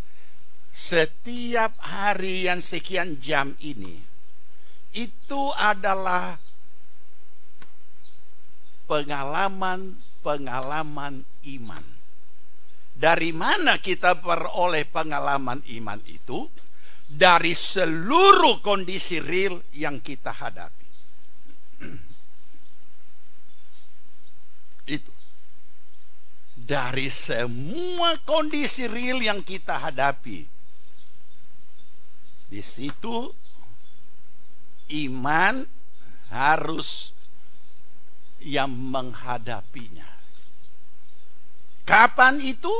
setiap hari yang sekian jam ini, itu adalah pengalaman iman. Dari mana kita peroleh pengalaman iman itu? Dari seluruh kondisi real yang kita hadapi. Itu. Dari semua kondisi real yang kita hadapi. Di situ iman harus yang menghadapinya. Kapan itu?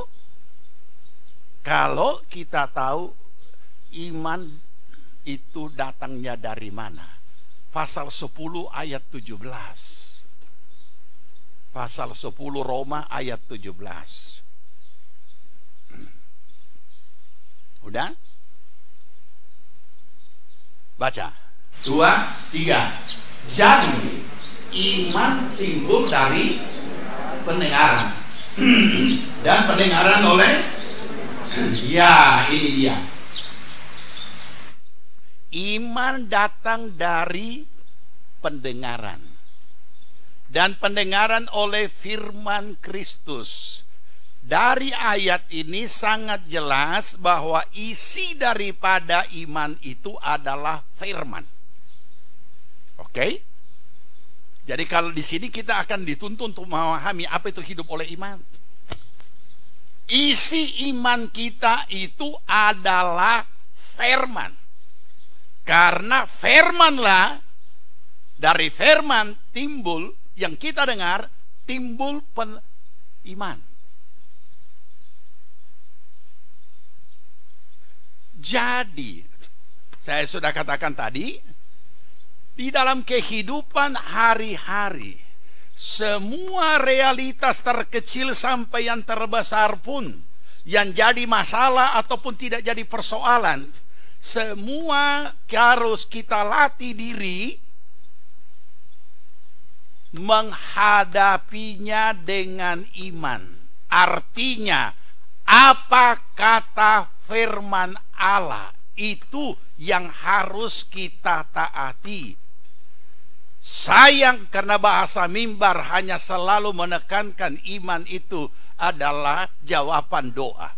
Kalau kita tahu iman itu datangnya dari mana. Pasal 10 ayat 17. Pasal 10 Roma ayat 17. Udah? Baca. 2, 3. Jadi iman timbul dari pendengaran. Dan pendengaran oleh, ya ini dia. Iman datang dari pendengaran. Dan pendengaran oleh firman Kristus. Dari ayat ini sangat jelas bahwa isi daripada iman itu adalah firman. Oke? Jadi kalau di sini kita akan dituntun untuk memahami apa itu hidup oleh iman. Isi iman kita itu adalah firman. Karena firmanlah, dari firman timbul, yang kita dengar, timbul iman. Jadi, saya sudah katakan tadi, di dalam kehidupan hari-hari, semua realitas terkecil sampai yang terbesar pun, yang jadi masalah ataupun tidak jadi persoalan, semua harus kita latih diri menghadapinya dengan iman. Artinya, apa kata firman Allah itu yang harus kita taati. Sayang karena bahasa mimbar hanya selalu menekankan iman itu adalah jawaban doa.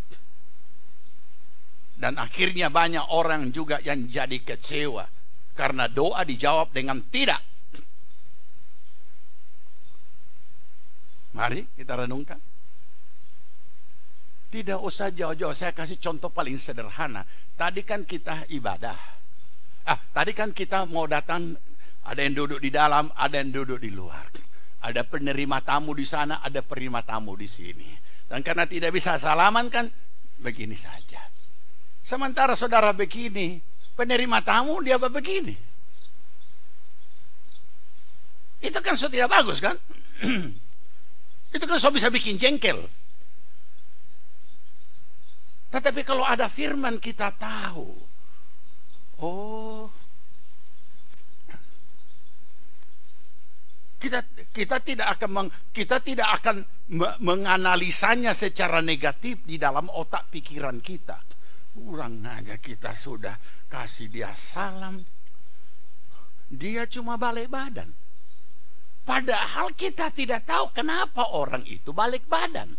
Dan akhirnya banyak orang juga yang jadi kecewa karena doa dijawab dengan tidak. Mari kita renungkan. Tidak usah jauh-jauh, saya kasih contoh paling sederhana. Tadi kan kita ibadah. Tadi kan kita mau datang, ada yang duduk di dalam, ada yang duduk di luar. Ada penerima tamu di sana, ada penerima tamu di sini. Dan karena tidak bisa salaman kan, begini saja. Sementara saudara begini, penerima tamu dia begini. Itu kan so tidak bagus kan? Itu kan so bisa bikin jengkel. Tetapi kalau ada firman kita tahu, oh, kita tidak akan menganalisanya secara negatif di dalam otak pikiran kita. Kurang aja kita sudah kasih dia salam, dia cuma balik badan. Padahal kita tidak tahu kenapa orang itu balik badan.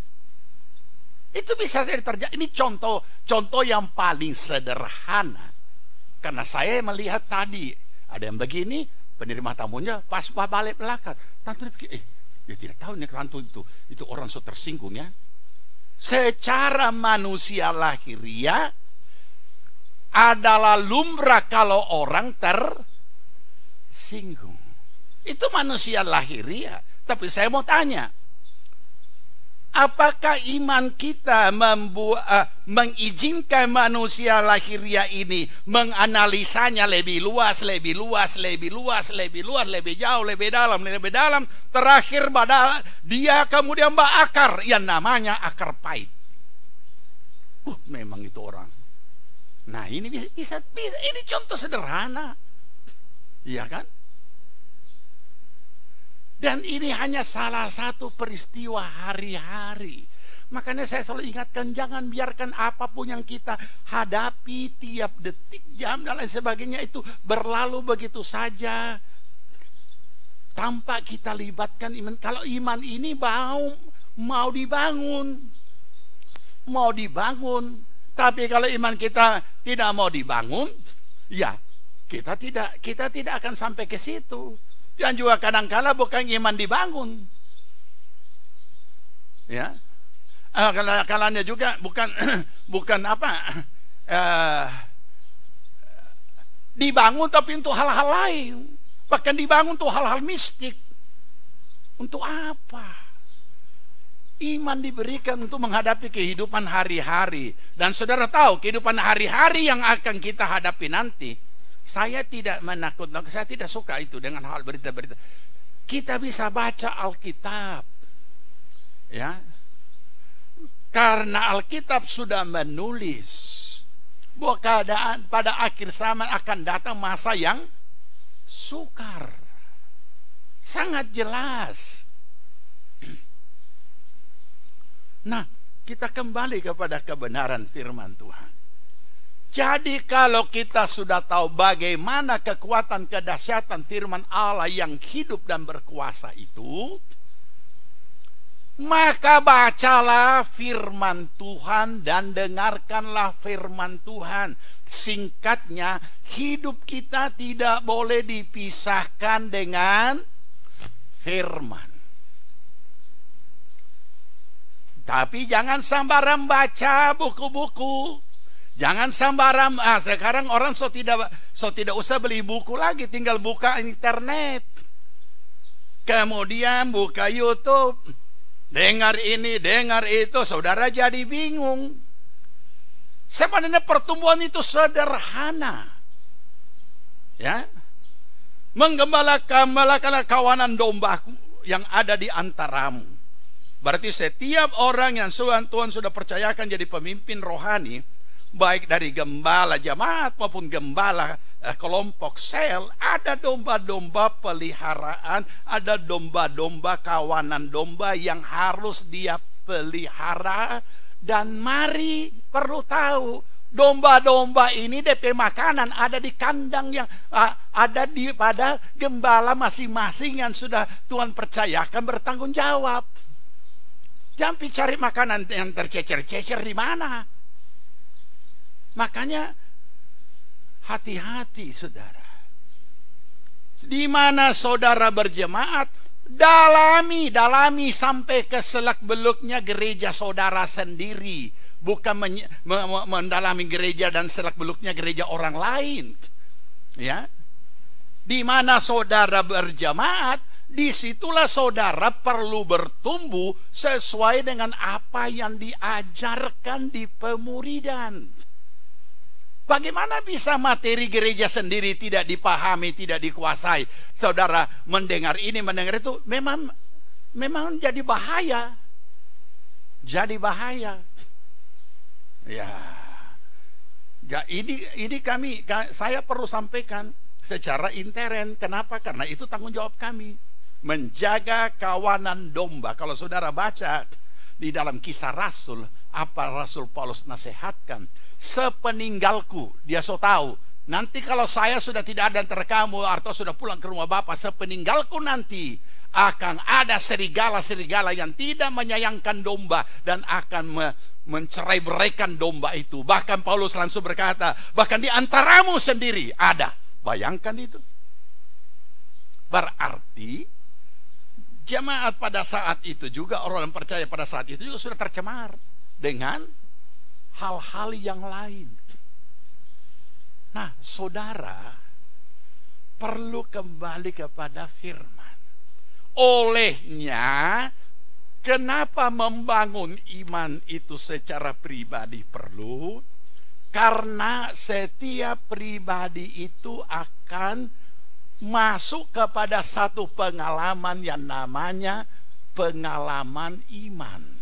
Itu bisa terjadi. Ini contoh yang paling sederhana. Karena saya melihat tadi ada yang begini, penerima tamunya pas balik belakang. Tantu pikir, dia tidak tahu nih rantu itu orang so tersinggung ya. Secara manusia lahiriah adalah lumrah kalau orang tersinggung. Itu manusia lahiriah. Tapi saya mau tanya, apakah iman kita mengizinkan manusia lahiriah ini menganalisanya lebih luas, lebih jauh, lebih dalam. Terakhir dia kemudian berakar yang namanya akar pahit. Memang itu orang. Nah ini bisa ini contoh sederhana, iya kan? Dan ini hanya salah satu peristiwa hari-hari. Makanya saya selalu ingatkan, jangan biarkan apapun yang kita hadapi tiap detik, jam, dan lain sebagainya itu berlalu begitu saja tanpa kita libatkan iman. Kalau iman ini mau dibangun. Tapi kalau iman kita tidak mau dibangun, ya kita tidak akan sampai ke situ. Dan juga kadang-kala bukan iman dibangun, ya. Kadang-kalanya juga bukan dibangun tapi untuk hal-hal lain. Bahkan dibangun untuk hal-hal mistik. Untuk apa? Iman diberikan untuk menghadapi kehidupan hari-hari. Dan saudara tahu kehidupan hari-hari yang akan kita hadapi nanti. Saya tidak menakutkan, saya tidak suka itu dengan hal berita-berita. Kita bisa baca Alkitab, ya, karena Alkitab sudah menulis bahwa keadaan pada akhir zaman akan datang masa yang sukar. Sangat jelas. Nah, kita kembali kepada kebenaran firman Tuhan. Jadi kalau kita sudah tahu bagaimana kekuatan kedahsyatan firman Allah yang hidup dan berkuasa itu, maka bacalah firman Tuhan dan dengarkanlah firman Tuhan. Singkatnya, hidup kita tidak boleh dipisahkan dengan firman. Tapi jangan sembarang baca buku-buku. Jangan sembarang, sekarang orang so tidak usah beli buku lagi, tinggal buka internet. Kemudian buka YouTube, dengar ini, dengar itu, saudara jadi bingung. Sebenarnya pertumbuhan itu sederhana. Ya. Menggembalakan kawanan domba yang ada di antaramu. Berarti setiap orang yang Tuhan sudah percayakan jadi pemimpin rohani, baik dari gembala jemaat maupun gembala kelompok sel, ada domba-domba peliharaan, ada domba-domba kawanan domba yang harus dia pelihara. Dan mari perlu tahu, domba-domba ini DP makanan ada di kandang yang ada pada gembala masing-masing yang sudah Tuhan percayakan bertanggung jawab. Jangan cari makanan yang tercecer-cecer di mana. Makanya hati-hati saudara. Di mana saudara berjemaat, dalami sampai ke selak-beluknya gereja saudara sendiri, bukan mendalami gereja dan selak-beluknya gereja orang lain. Ya. Di mana saudara berjemaat, disitulah saudara perlu bertumbuh sesuai dengan apa yang diajarkan di pemuridan. Bagaimana bisa materi gereja sendiri tidak dipahami, tidak dikuasai? Saudara mendengar ini, mendengar itu, memang jadi bahaya. Jadi bahaya. Ya. Ini saya perlu sampaikan secara intern. Kenapa? Karena itu tanggung jawab kami. Menjaga kawanan domba. Kalau saudara baca di dalam Kisah Rasul, apa Rasul Paulus nasihatkan? Sepeninggalku, dia so tahu, nanti kalau saya sudah tidak ada antara kamu atau sudah pulang ke rumah Bapa, sepeninggalku nanti akan ada serigala-serigala yang tidak menyayangkan domba dan akan mencerai-beraikan domba itu. Bahkan Paulus langsung berkata, bahkan di antaramu sendiri ada. Bayangkan itu. Berarti jemaat pada saat itu juga, orang yang percaya pada saat itu juga sudah tercemar dengan hal-hal yang lain. Nah, saudara perlu kembali kepada firman. Olehnya, kenapa membangun iman itu secara pribadi perlu? Karena setiap pribadi itu akan masuk kepada satu pengalaman yang namanya pengalaman iman.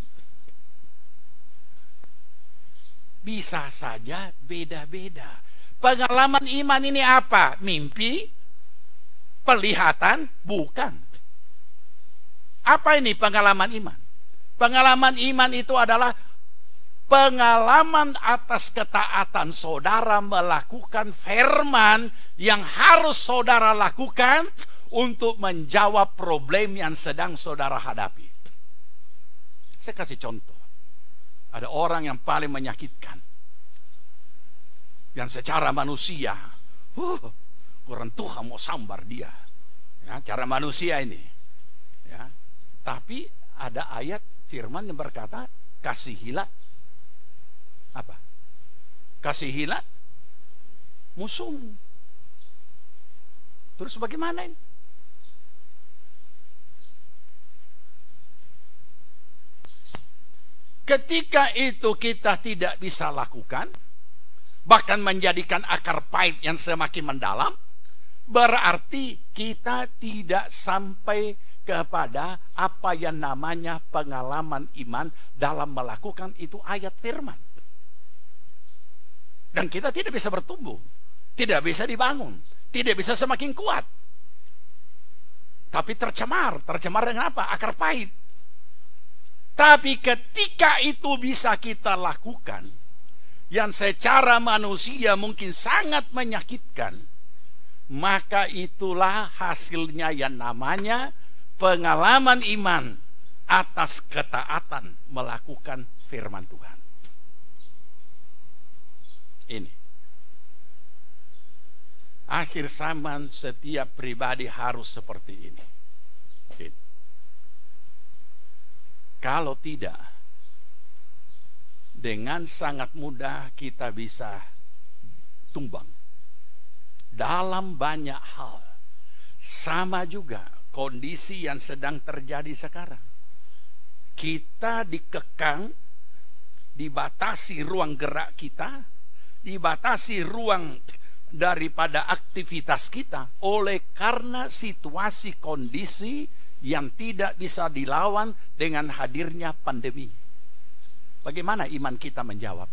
Bisa saja beda-beda. Pengalaman iman ini apa? Mimpi? Penglihatan? Bukan. Apa ini pengalaman iman? Pengalaman iman itu adalah pengalaman atas ketaatan saudara melakukan firman yang harus saudara lakukan untuk menjawab problem yang sedang saudara hadapi. Saya kasih contoh. Ada orang yang paling menyakitkan, yang secara manusia, orang Tuhan mau sambar dia, ya, cara manusia ini, ya. Tapi ada ayat firman yang berkata, kasihilah apa? Kasihilah musuhmu. Terus bagaimana ini? Ketika itu kita tidak bisa lakukan, bahkan menjadikan akar pahit yang semakin mendalam, berarti kita tidak sampai kepada apa yang namanya pengalaman iman dalam melakukan itu ayat firman. Dan kita tidak bisa bertumbuh, tidak bisa dibangun, tidak bisa semakin kuat. Tapi tercemar dengan apa? Akar pahit. Tapi ketika itu bisa kita lakukan, yang secara manusia mungkin sangat menyakitkan, maka itulah hasilnya yang namanya pengalaman iman atas ketaatan melakukan firman Tuhan. Ini akhir zaman, setiap pribadi harus seperti ini. Kalau tidak, dengan sangat mudah kita bisa tumbang dalam banyak hal. Sama juga kondisi yang sedang terjadi sekarang. Kita dikekang, dibatasi ruang gerak kita, dibatasi ruang daripada aktivitas kita oleh karena situasi kondisi yang tidak bisa dilawan dengan hadirnya pandemi. Bagaimana iman kita menjawab?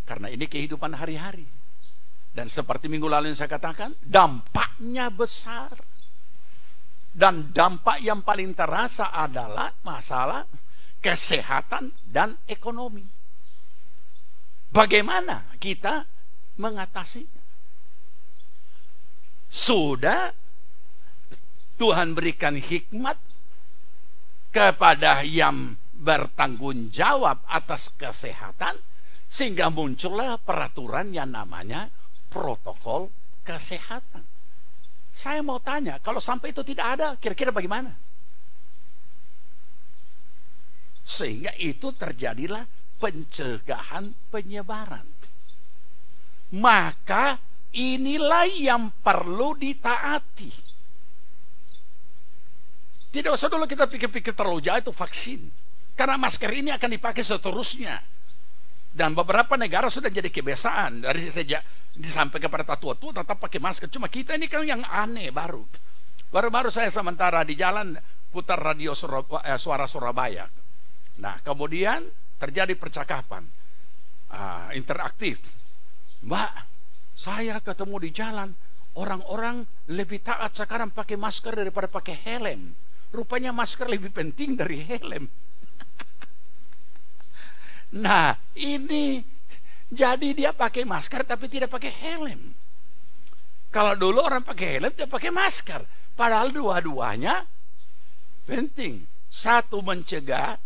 Karena ini kehidupan hari-hari. Dan seperti minggu lalu yang saya katakan, dampaknya besar. Dan dampak yang paling terasa adalah masalah kesehatan dan ekonomi. Bagaimana kita mengatasinya? Sudah Tuhan berikan hikmat kepada yang bertanggung jawab atas kesehatan, sehingga muncullah peraturan yang namanya protokol kesehatan. Saya mau tanya, kalau sampai itu tidak ada, kira-kira bagaimana? Sehingga itu terjadilah pencegahan penyebaran. Maka inilah yang perlu ditaati. Tidak usah dulu kita pikir-pikir terlalu jauh itu vaksin. Karena masker ini akan dipakai seterusnya. Dan beberapa negara sudah jadi kebiasaan. Dari sejak disampaikan kepada tua-tua tetap pakai masker. Cuma kita ini kan yang aneh baru. Baru-baru saya sementara di jalan putar radio suara Surabaya. Nah kemudian terjadi percakapan interaktif. Mbak, saya ketemu di jalan, orang-orang lebih taat sekarang pakai masker daripada pakai helm. Rupanya masker lebih penting dari helm. Nah ini jadi dia pakai masker tapi tidak pakai helm. Kalau dulu orang pakai helm dia pakai masker, padahal dua-duanya penting. Satu mencegah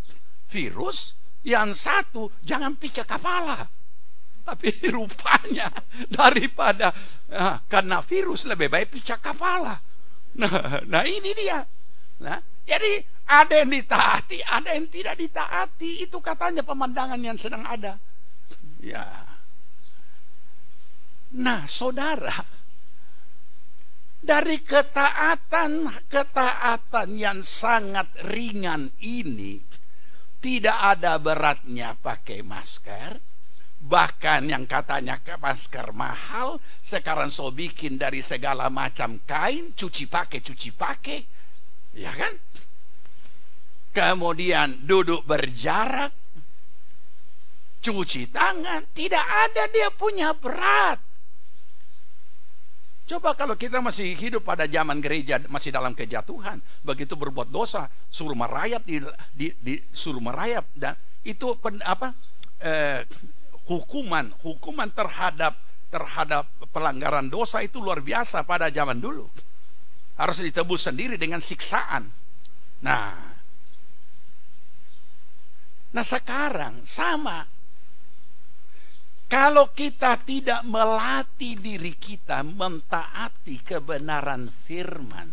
virus, yang satu jangan picak kepala. Tapi rupanya daripada karena virus lebih baik picak kepala. Nah ini dia. Nah, jadi ada yang ditaati, ada yang tidak ditaati. Itu katanya pemandangan yang sedang ada. Ya. Nah, saudara, dari ketaatan yang sangat ringan ini, tidak ada beratnya pakai masker. Bahkan yang katanya masker mahal, sekarang so bikin dari segala macam kain, cuci pakai. Ya kan? Kemudian duduk berjarak, cuci tangan, tidak ada dia punya berat. Coba kalau kita masih hidup pada zaman gereja, masih dalam kejatuhan, begitu berbuat dosa, suruh merayap, suruh merayap, dan itu hukuman terhadap pelanggaran dosa itu luar biasa pada zaman dulu. Harus ditebus sendiri dengan siksaan. Nah sekarang sama. Kalau kita tidak melatih diri kita mentaati kebenaran firman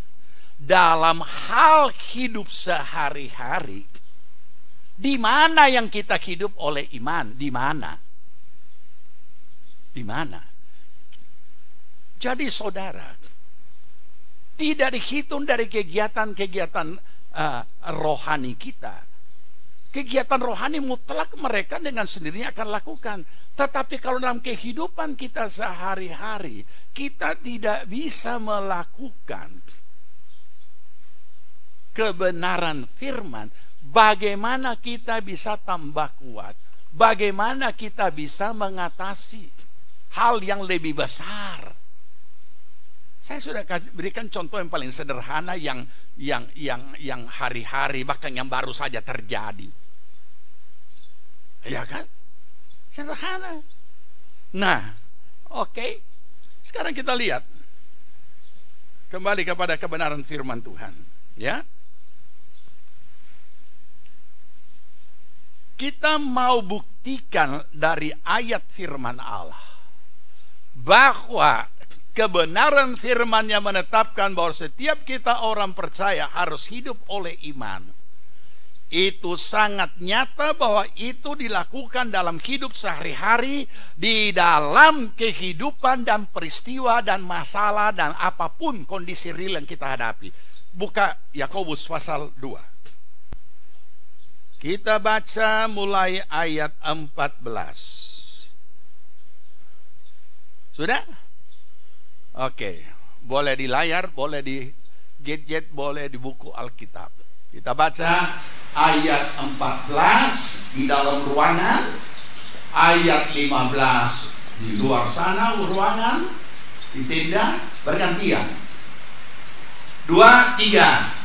dalam hal hidup sehari-hari, di mana yang kita hidup oleh iman? Di mana? Jadi saudara, tidak dihitung dari kegiatan-kegiatan rohani kita. Kegiatan rohani mutlak mereka dengan sendirinya akan lakukan. Tetapi kalau dalam kehidupan kita sehari-hari, kita tidak bisa melakukan kebenaran firman, bagaimana kita bisa tambah kuat bagaimana kita bisa mengatasi hal yang lebih besar. Saya sudah berikan contoh yang paling sederhana yang hari-hari, bahkan yang baru saja terjadi. Ya kan? Sederhana. Nah, oke. Sekarang kita lihat kembali kepada kebenaran firman Tuhan, ya. Kita mau buktikan dari ayat firman Allah bahwa kebenaran firman yang menetapkan bahwa setiap kita orang percaya harus hidup oleh iman. Itu sangat nyata bahwa itu dilakukan dalam hidup sehari-hari, di dalam kehidupan dan peristiwa dan masalah dan apapun kondisi real yang kita hadapi. Buka Yakobus pasal 2. Kita baca mulai ayat 14. Sudah? Oke, boleh di layar, boleh di gadget, boleh di buku Alkitab. Kita baca ayat 14 di dalam ruangan, ayat 15 di luar sana ruangan, di tenda, bergantian. 2, 3.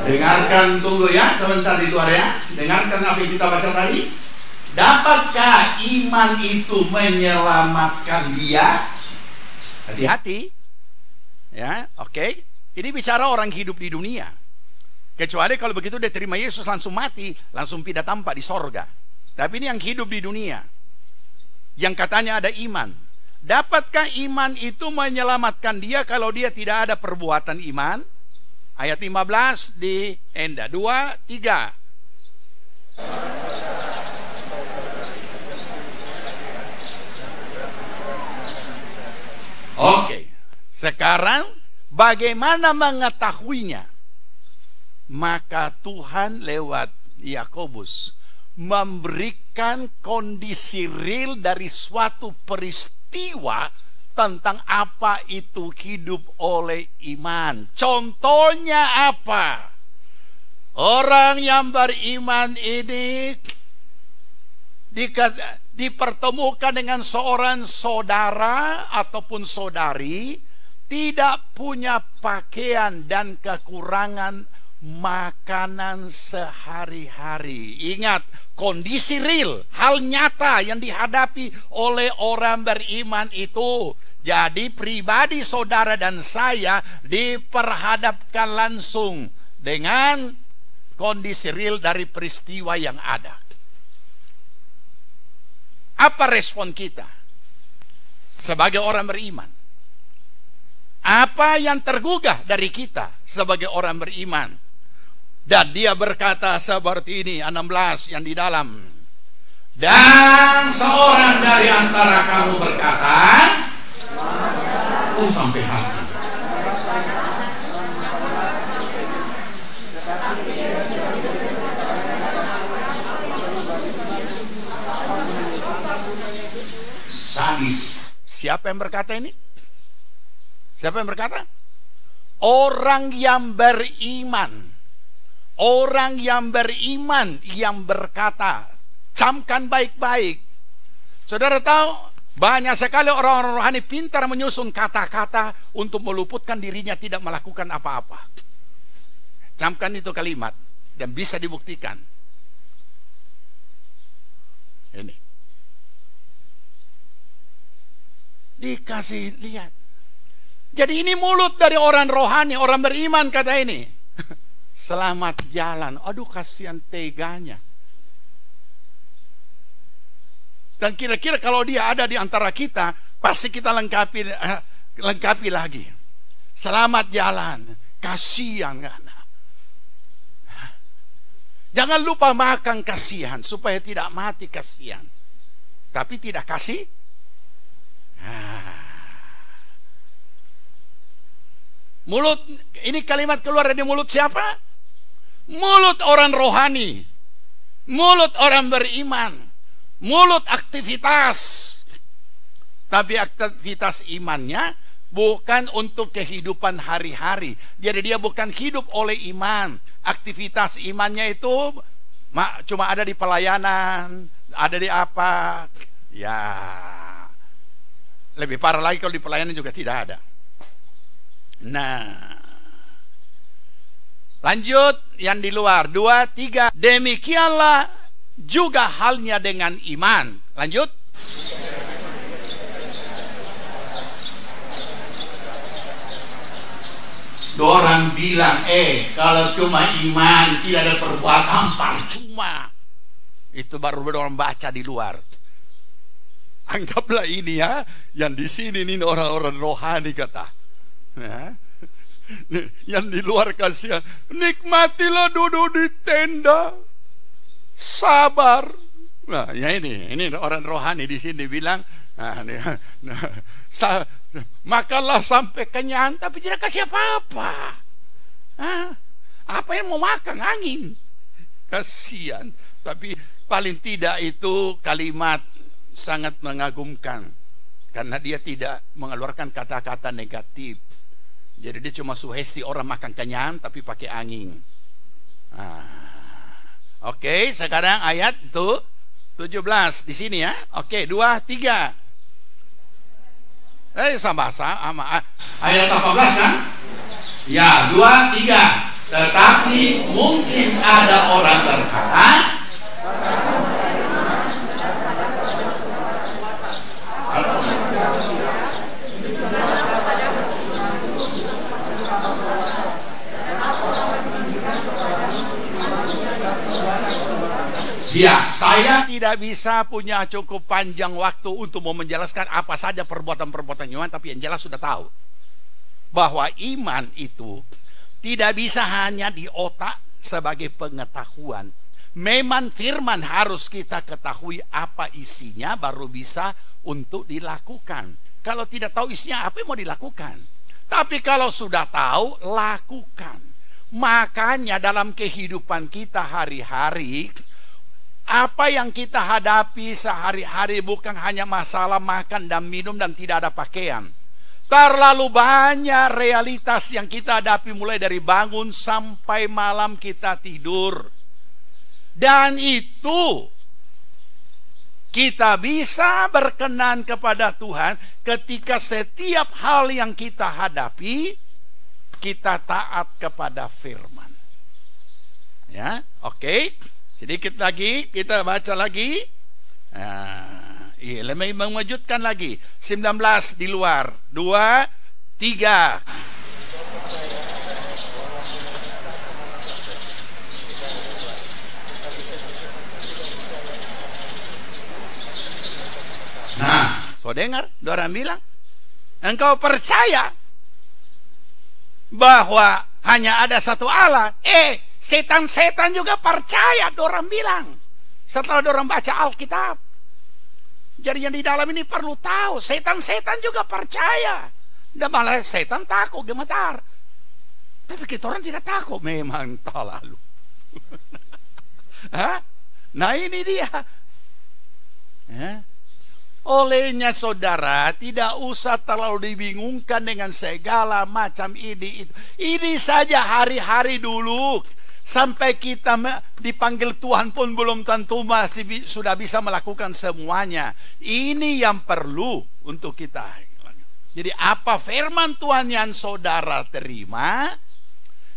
Dengarkan, tunggu ya sebentar di luar ya. Dengarkan apa yang kita baca tadi. Dapatkah iman itu menyelamatkan dia? Hati-hati. Ya, oke. Ini bicara orang hidup di dunia. Kecuali kalau begitu dia terima Yesus langsung mati, langsung pindah tampak di sorga. Tapi ini yang hidup di dunia, yang katanya ada iman. Dapatkah iman itu menyelamatkan dia kalau dia tidak ada perbuatan iman? Ayat 15 di Enda. 2, 3. Oke. Sekarang bagaimana mengetahuinya? Maka Tuhan lewat Yakobus memberikan kondisi real dari suatu peristiwa tentang apa itu hidup oleh iman. Contohnya apa? Orang yang beriman ini dipertemukan dengan seorang saudara ataupun saudari tidak punya pakaian dan kekurangan makanan sehari-hari. Ingat, kondisi real, hal nyata yang dihadapi oleh orang beriman itu. Jadi pribadi saudara dan saya diperhadapkan langsung dengan kondisi real dari peristiwa yang ada. Apa respon kita sebagai orang beriman? Apa yang tergugah dari kita sebagai orang beriman? Dan dia berkata seperti ini, 16 yang di dalam. Dan seorang dari antara kamu berkata, sampai hati. Sadis. Siapa yang berkata ini? Siapa yang berkata? Orang yang beriman. Orang yang beriman yang berkata. Camkan baik-baik. Saudara tahu, banyak sekali orang-orang rohani pintar menyusun kata-kata untuk meluputkan dirinya tidak melakukan apa-apa. Camkan itu kalimat dan bisa dibuktikan. Ini dikasih lihat. Jadi ini mulut dari orang rohani, orang beriman kata ini. Selamat jalan. Aduh, kasihan teganya. Dan kira-kira kalau dia ada di antara kita, pasti kita lengkapi lagi. Selamat jalan. Kasihan. Jangan lupa makan kasihan supaya tidak mati kasihan. Tapi tidak kasih. Mulut, ini kalimat keluar dari mulut siapa? Mulut orang rohani. Mulut orang beriman. Mulut aktivitas. Tapi aktivitas imannya bukan untuk kehidupan hari-hari. Jadi dia bukan hidup oleh iman. Aktivitas imannya itu cuma ada di pelayanan, ada di apa. Ya, lebih parah lagi kalau di pelayanan juga tidak ada. Nah, lanjut yang di luar. 2, 3. Demikianlah juga halnya dengan iman. Lanjut. Orang bilang, kalau cuma iman tidak ada perbuatan, percuma. Itu baru orang baca di luar. Anggaplah ini ya, yang di sini ini orang-orang rohani kata. Ya. Yang di luar kasih, nikmatilah duduk di tenda, sabar. Nah, ya ini orang rohani di sini bilang, makanlah sampai kenyang, tapi tidak kasih apa-apa. Apa yang mau makan? Angin. Kasihan. Tapi paling tidak itu kalimat sangat mengagumkan, karena dia tidak mengeluarkan kata-kata negatif. Jadi dia cuma sugesti orang makan kenyang tapi pakai angin. Oke, sekarang ayat tuh 17 di sini ya. Oke, 2, 3. Sama ayat 18 kan? Ya, 2, 3. Tetapi mungkin ada orang berkata, ya, saya tidak bisa punya cukup panjang waktu untuk mau menjelaskan apa saja perbuatan-perbuatan iman, tapi yang jelas sudah tahu bahwa iman itu tidak bisa hanya di otak sebagai pengetahuan. Memang firman harus kita ketahui apa isinya baru bisa untuk dilakukan. Kalau tidak tahu isinya, apa yang mau dilakukan? Tapi kalau sudah tahu, lakukan. Makanya dalam kehidupan kita hari-hari, apa yang kita hadapi sehari-hari bukan hanya masalah makan dan minum dan tidak ada pakaian. Terlalu banyak realitas yang kita hadapi mulai dari bangun sampai malam kita tidur. Dan itu kita bisa berkenan kepada Tuhan ketika setiap hal yang kita hadapi kita taat kepada firman. Ya, oke. Sedikit lagi kita baca lagi. Lebih mengejutkan lagi. 19 di luar. 2, 3. Nah, so dengar, orang bilang, engkau percaya bahwa hanya ada satu Allah? Setan-setan juga percaya, orang bilang. Setelah orang baca Alkitab. Jadi yang di dalam ini perlu tahu, setan-setan juga percaya. Dan malah setan takut, gemetar. Tapi kita orang tidak takut, memang terlalu. Nah ini dia. Olehnya saudara, tidak usah terlalu dibingungkan dengan segala macam ini. Ini saja hari-hari dulu. Sampai kita dipanggil Tuhan pun belum tentu masih sudah bisa melakukan semuanya. Ini yang perlu untuk kita. Jadi apa firman Tuhan yang saudara terima,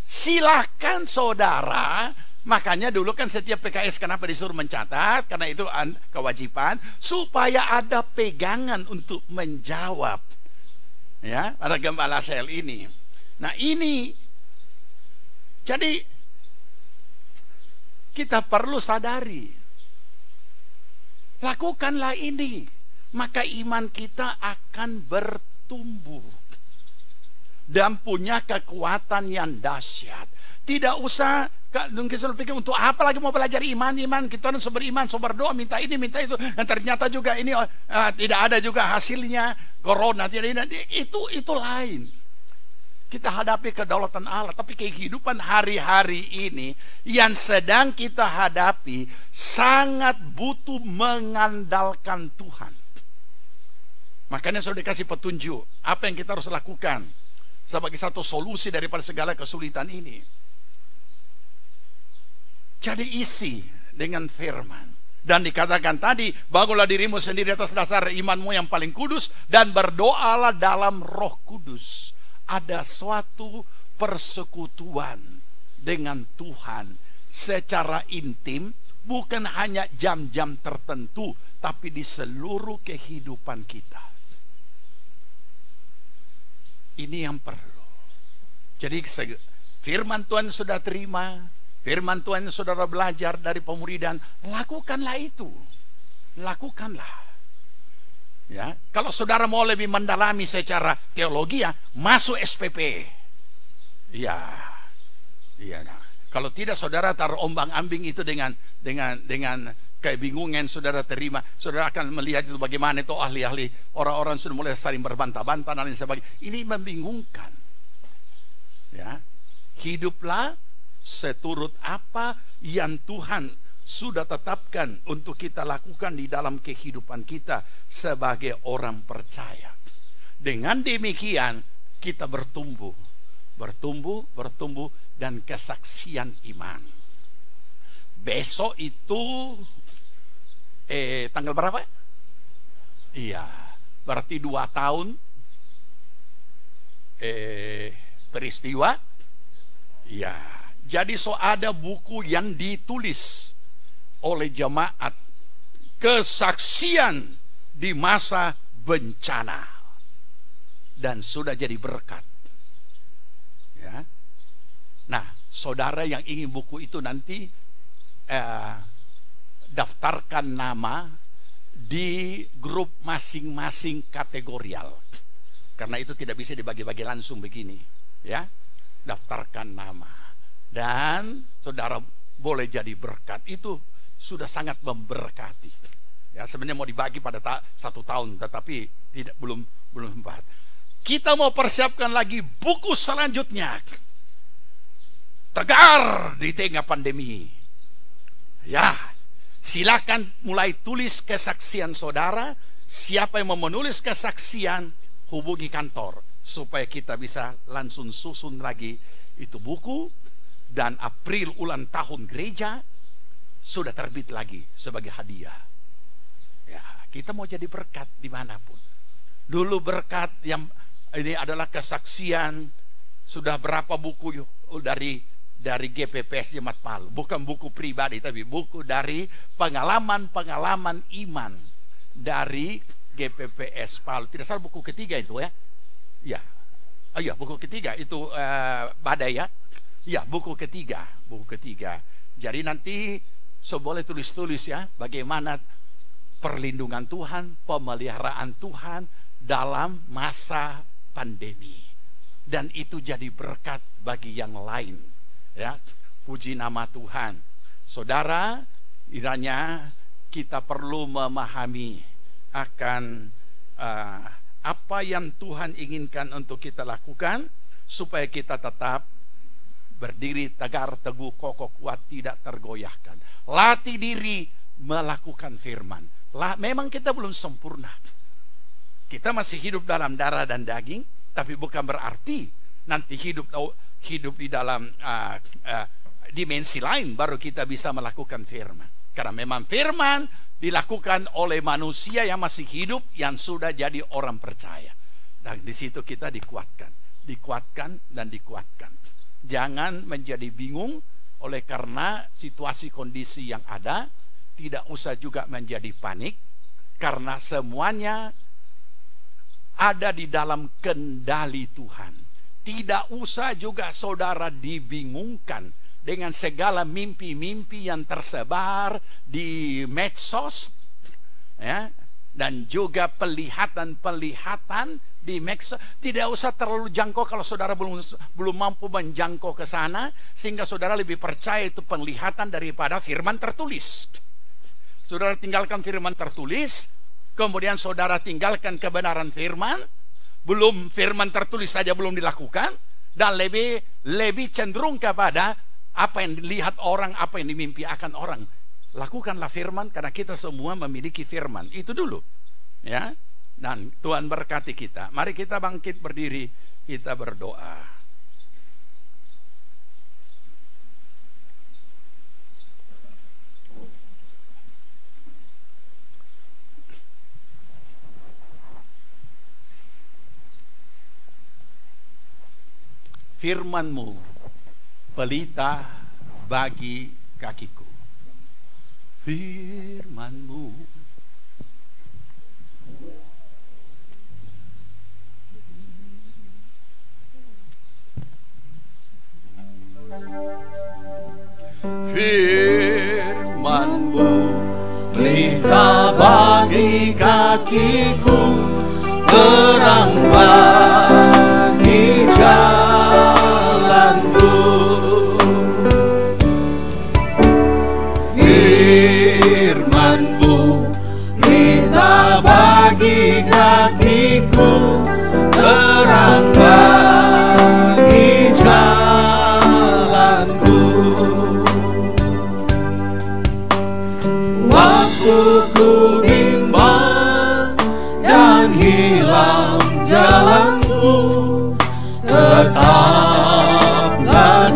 silahkan saudara. Makanya dulu kan setiap PKS kenapa disuruh mencatat? Karena itu kewajiban supaya ada pegangan untuk menjawab. Ya, ada gembala sel ini. Nah ini, jadi kita perlu sadari, lakukanlah ini, maka iman kita akan bertumbuh dan punya kekuatan yang dahsyat. Tidak usah mungkin selalu pikir untuk apa lagi mau belajar iman. Kita harus beriman, berdoa, minta ini, minta itu. Dan ternyata juga ini tidak ada juga hasilnya. Corona tidak, itu lain. Kita hadapi kedaulatan Allah, tapi kehidupan hari-hari ini yang sedang kita hadapi sangat butuh mengandalkan Tuhan. Makanya sudah dikasih petunjuk apa yang kita harus lakukan sebagai satu solusi daripada segala kesulitan ini. Jadi isi dengan firman. Dan dikatakan tadi, bangunlah dirimu sendiri atas dasar imanmu yang paling kudus, dan berdoalah dalam Roh Kudus. Ada suatu persekutuan dengan Tuhan secara intim, bukan hanya jam-jam tertentu, tapi di seluruh kehidupan kita. Ini yang perlu. Jadi firman Tuhan sudah terima, firman Tuhan saudara belajar dari pemuridan, lakukanlah itu. Lakukanlah. Ya, kalau saudara mau lebih mendalami secara teologi, ya, masuk SPP. Ya. Iya, nah. Kalau tidak saudara terombang-ambing itu dengan kebingungan saudara terima, saudara akan melihat itu bagaimana itu ahli-ahli, orang-orang sudah mulai saling berbantah-bantah dan lain sebagainya. Ini membingungkan. Ya, hiduplah seturut apa yang Tuhan sudah tetapkan untuk kita lakukan di dalam kehidupan kita sebagai orang percaya. Dengan demikian kita bertumbuh dan kesaksian iman. Besok itu tanggal berapa? Iya, berarti 2 tahun peristiwa. Iya, jadi ada buku yang ditulis oleh jemaat, kesaksian di masa bencana, dan sudah jadi berkat. Ya. Nah, saudara yang ingin buku itu nanti daftarkan nama di grup masing-masing kategorial, karena itu tidak bisa dibagi-bagi langsung begini, ya. Daftarkan nama dan saudara boleh jadi berkat. Itu sudah sangat memberkati. Ya, sebenarnya mau dibagi pada 1 tahun, tetapi belum sempat. Kita mau persiapkan lagi buku selanjutnya, Tegar di Tengah Pandemi. Ya, silakan mulai tulis kesaksian saudara. Siapa yang mau menulis kesaksian, hubungi kantor supaya kita bisa langsung susun lagi itu buku. Dan April ulang tahun gereja sudah terbit lagi sebagai hadiah. Ya, kita mau jadi berkat dimanapun. Dulu berkat yang ini adalah kesaksian, sudah berapa buku dari GPPS Jemaat Palu, bukan buku pribadi tapi buku dari pengalaman iman dari GPPS Palu. Tidak salah buku ketiga itu, ya. Ya. Oh iya, buku ketiga itu Badai, ya. Ya, buku ketiga. Jadi nanti boleh tulis-tulis, ya, bagaimana perlindungan Tuhan, pemeliharaan Tuhan dalam masa pandemi. Dan itu jadi berkat bagi yang lain. Ya, puji nama Tuhan. Saudara, kiranya kita perlu memahami akan apa yang Tuhan inginkan untuk kita lakukan supaya kita tetap berdiri tegar, teguh, kokoh, kuat, tidak tergoyahkan. Latih diri melakukan firman. Memang kita belum sempurna. Kita masih hidup dalam darah dan daging, tapi bukan berarti nanti hidup di dalam dimensi lain baru kita bisa melakukan firman. Karena memang firman dilakukan oleh manusia yang masih hidup, yang sudah jadi orang percaya. Dan di situ kita dikuatkan. Jangan menjadi bingung oleh karena situasi kondisi yang ada. Tidak usah juga menjadi panik, karena semuanya ada di dalam kendali Tuhan. Tidak usah juga saudara dibingungkan dengan segala mimpi-mimpi yang tersebar di medsos, ya, dan juga pelihatan di medsos. Tidak usah terlalu jangkau kalau saudara belum mampu menjangkau ke sana, sehingga saudara lebih percaya itu penglihatan daripada firman tertulis. Saudara tinggalkan firman tertulis, kemudian saudara tinggalkan kebenaran firman. Belum firman tertulis saja belum dilakukan, dan lebih cenderung kepada apa yang dilihat orang, apa yang dimimpikan orang. Lakukanlah firman, karena kita semua memiliki firman. Itu dulu, ya. Dan Tuhan berkati kita. Mari kita bangkit berdiri, kita berdoa. Firman-Mu pelita bagi kakiku. Firman-Mu Firman-Mu pelita bagi kakiku, terang bagi jalanku. Firman-Mu pelita bagi kakiku, terang bagi jalanku. Waktu ku bimbang dan hilang jalanku, tetaplah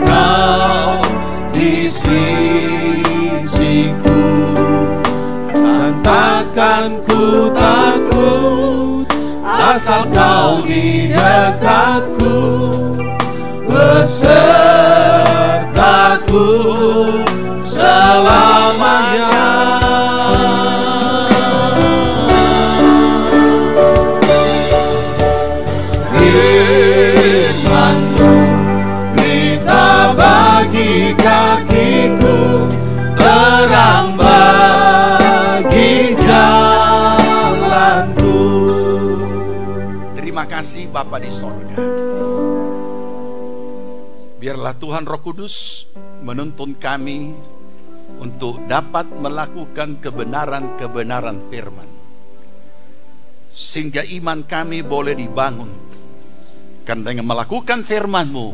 Kau di sisiku. Dan takkan ku takut, asal Kau di dekatku, besertaku selamanya. Firman-Mu pelita bagi kakiku, terang bagi jalanku. Terima kasih Bapa di sorga. Biarlah Tuhan Roh Kudus menuntun kami untuk dapat melakukan kebenaran-kebenaran firman, sehingga iman kami boleh dibangun. Karena dengan melakukan firman-Mu,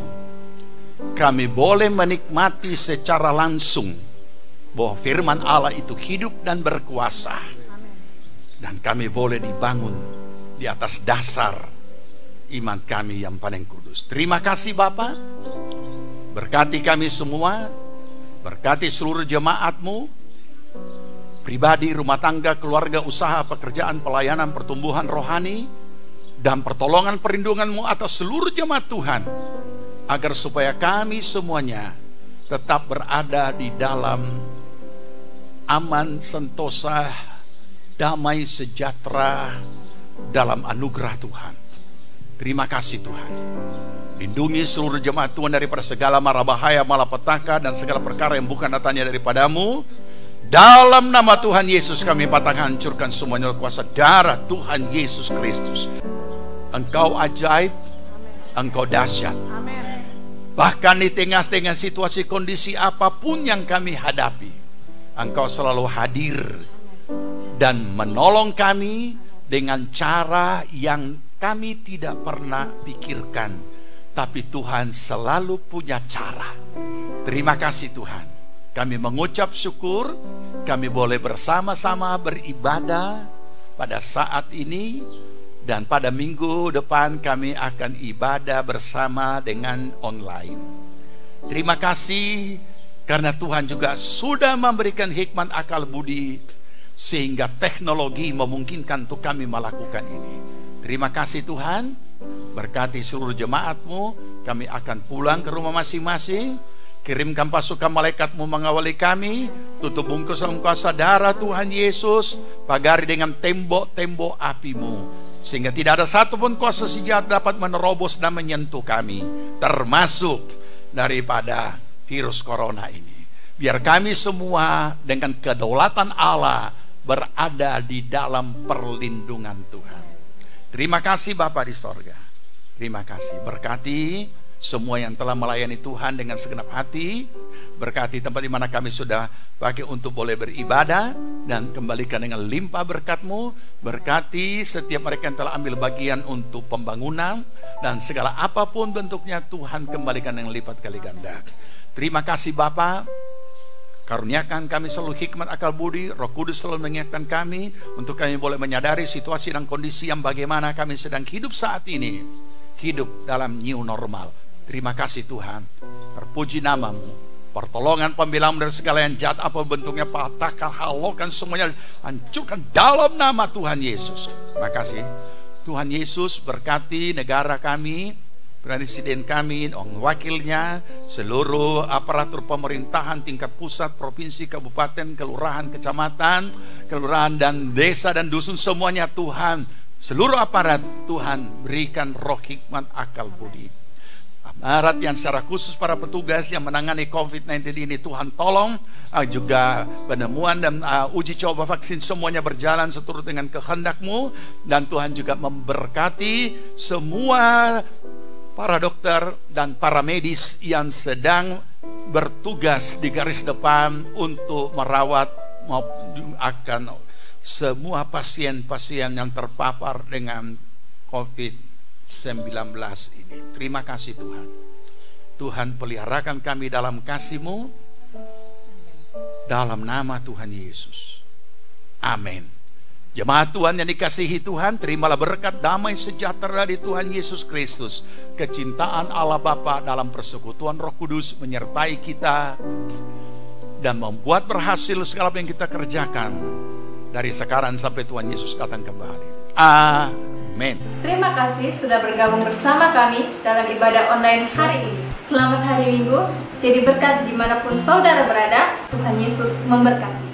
kami boleh menikmati secara langsung bahwa firman Allah itu hidup dan berkuasa. Dan kami boleh dibangun di atas dasar iman kami yang paling kudus. Terima kasih Bapa. Berkati kami semua, berkati seluruh jemaat-Mu, pribadi, rumah tangga, keluarga, usaha, pekerjaan, pelayanan, pertumbuhan rohani, dan pertolongan perlindungan-Mu atas seluruh jemaat Tuhan, agar supaya kami semuanya tetap berada di dalam aman, sentosa, damai, sejahtera dalam anugerah Tuhan. Terima kasih Tuhan. Lindungi seluruh jemaat Tuhan daripada segala mara bahaya, malapetaka, dan segala perkara yang bukan datangnya daripada-Mu. Dalam nama Tuhan Yesus kami patahkan, hancurkan semuanya oleh kuasa darah Tuhan Yesus Kristus. Engkau ajaib, Engkau dahsyat. Bahkan di tengah-tengah situasi kondisi apapun yang kami hadapi, Engkau selalu hadir dan menolong kami dengan cara yang kami tidak pernah pikirkan. Tapi Tuhan selalu punya cara. Terima kasih Tuhan. Kami mengucap syukur, kami boleh bersama-sama beribadah pada saat ini. Dan pada minggu depan kami akan ibadah bersama dengan online. Terima kasih karena Tuhan juga sudah memberikan hikmat akal budi, sehingga teknologi memungkinkan untuk kami melakukan ini. Terima kasih Tuhan. Berkati seluruh jemaat-Mu. Kami akan pulang ke rumah masing-masing. Kirimkan pasukan malaikat-Mu mengawali kami. Tutup bungkus dalam kuasa darah Tuhan Yesus. Pagari dengan tembok-tembok api-Mu, sehingga tidak ada satupun kuasa si jahat dapat menerobos dan menyentuh kami, termasuk daripada virus corona ini. Biar kami semua dengan kedaulatan Allah berada di dalam perlindungan Tuhan. Terima kasih Bapa di sorga. Terima kasih. Berkati semua yang telah melayani Tuhan dengan segenap hati. Berkati tempat di mana kami sudah pakai untuk boleh beribadah, dan kembalikan dengan limpah berkat-Mu. Berkati setiap mereka yang telah ambil bagian untuk pembangunan, dan segala apapun bentuknya Tuhan kembalikan dengan lipat kali ganda. Terima kasih Bapa. Karuniakan kami selalu hikmat akal budi, Roh Kudus selalu mengingatkan kami untuk kami boleh menyadari situasi dan kondisi yang bagaimana kami sedang hidup saat ini. Hidup dalam new normal. Terima kasih Tuhan. Terpuji namamu. Pertolongan, pembelamu dari segala yang jahat apa bentuknya, patahkan, halaukan semuanya, hancurkan dalam nama Tuhan Yesus. Terima kasih Tuhan Yesus. Berkati negara kami, presiden kami, wakilnya, seluruh aparatur pemerintahan tingkat pusat, provinsi, kabupaten, kelurahan, kecamatan, kelurahan dan desa dan dusun semuanya Tuhan. Seluruh aparat Tuhan berikan roh hikmat akal budi. Aparat yang secara khusus para petugas yang menangani COVID-19 ini Tuhan tolong, juga penemuan dan uji coba vaksin semuanya berjalan seturut dengan kehendak-Mu, dan Tuhan juga memberkati semua para dokter dan para medis yang sedang bertugas di garis depan untuk merawat akan semua pasien-pasien yang terpapar dengan COVID-19 ini. Terima kasih Tuhan. Tuhan peliharakan kami dalam kasih-Mu, dalam nama Tuhan Yesus. Amin. Jemaat Tuhan yang dikasihi Tuhan, terimalah berkat damai sejahtera di Tuhan Yesus Kristus. Kecintaan Allah Bapa dalam persekutuan Roh Kudus menyertai kita dan membuat berhasil segala yang kita kerjakan dari sekarang sampai Tuhan Yesus datang kembali. Amin. Terima kasih sudah bergabung bersama kami dalam ibadah online hari ini. Selamat hari Minggu, jadi berkat dimanapun saudara berada. Tuhan Yesus memberkati.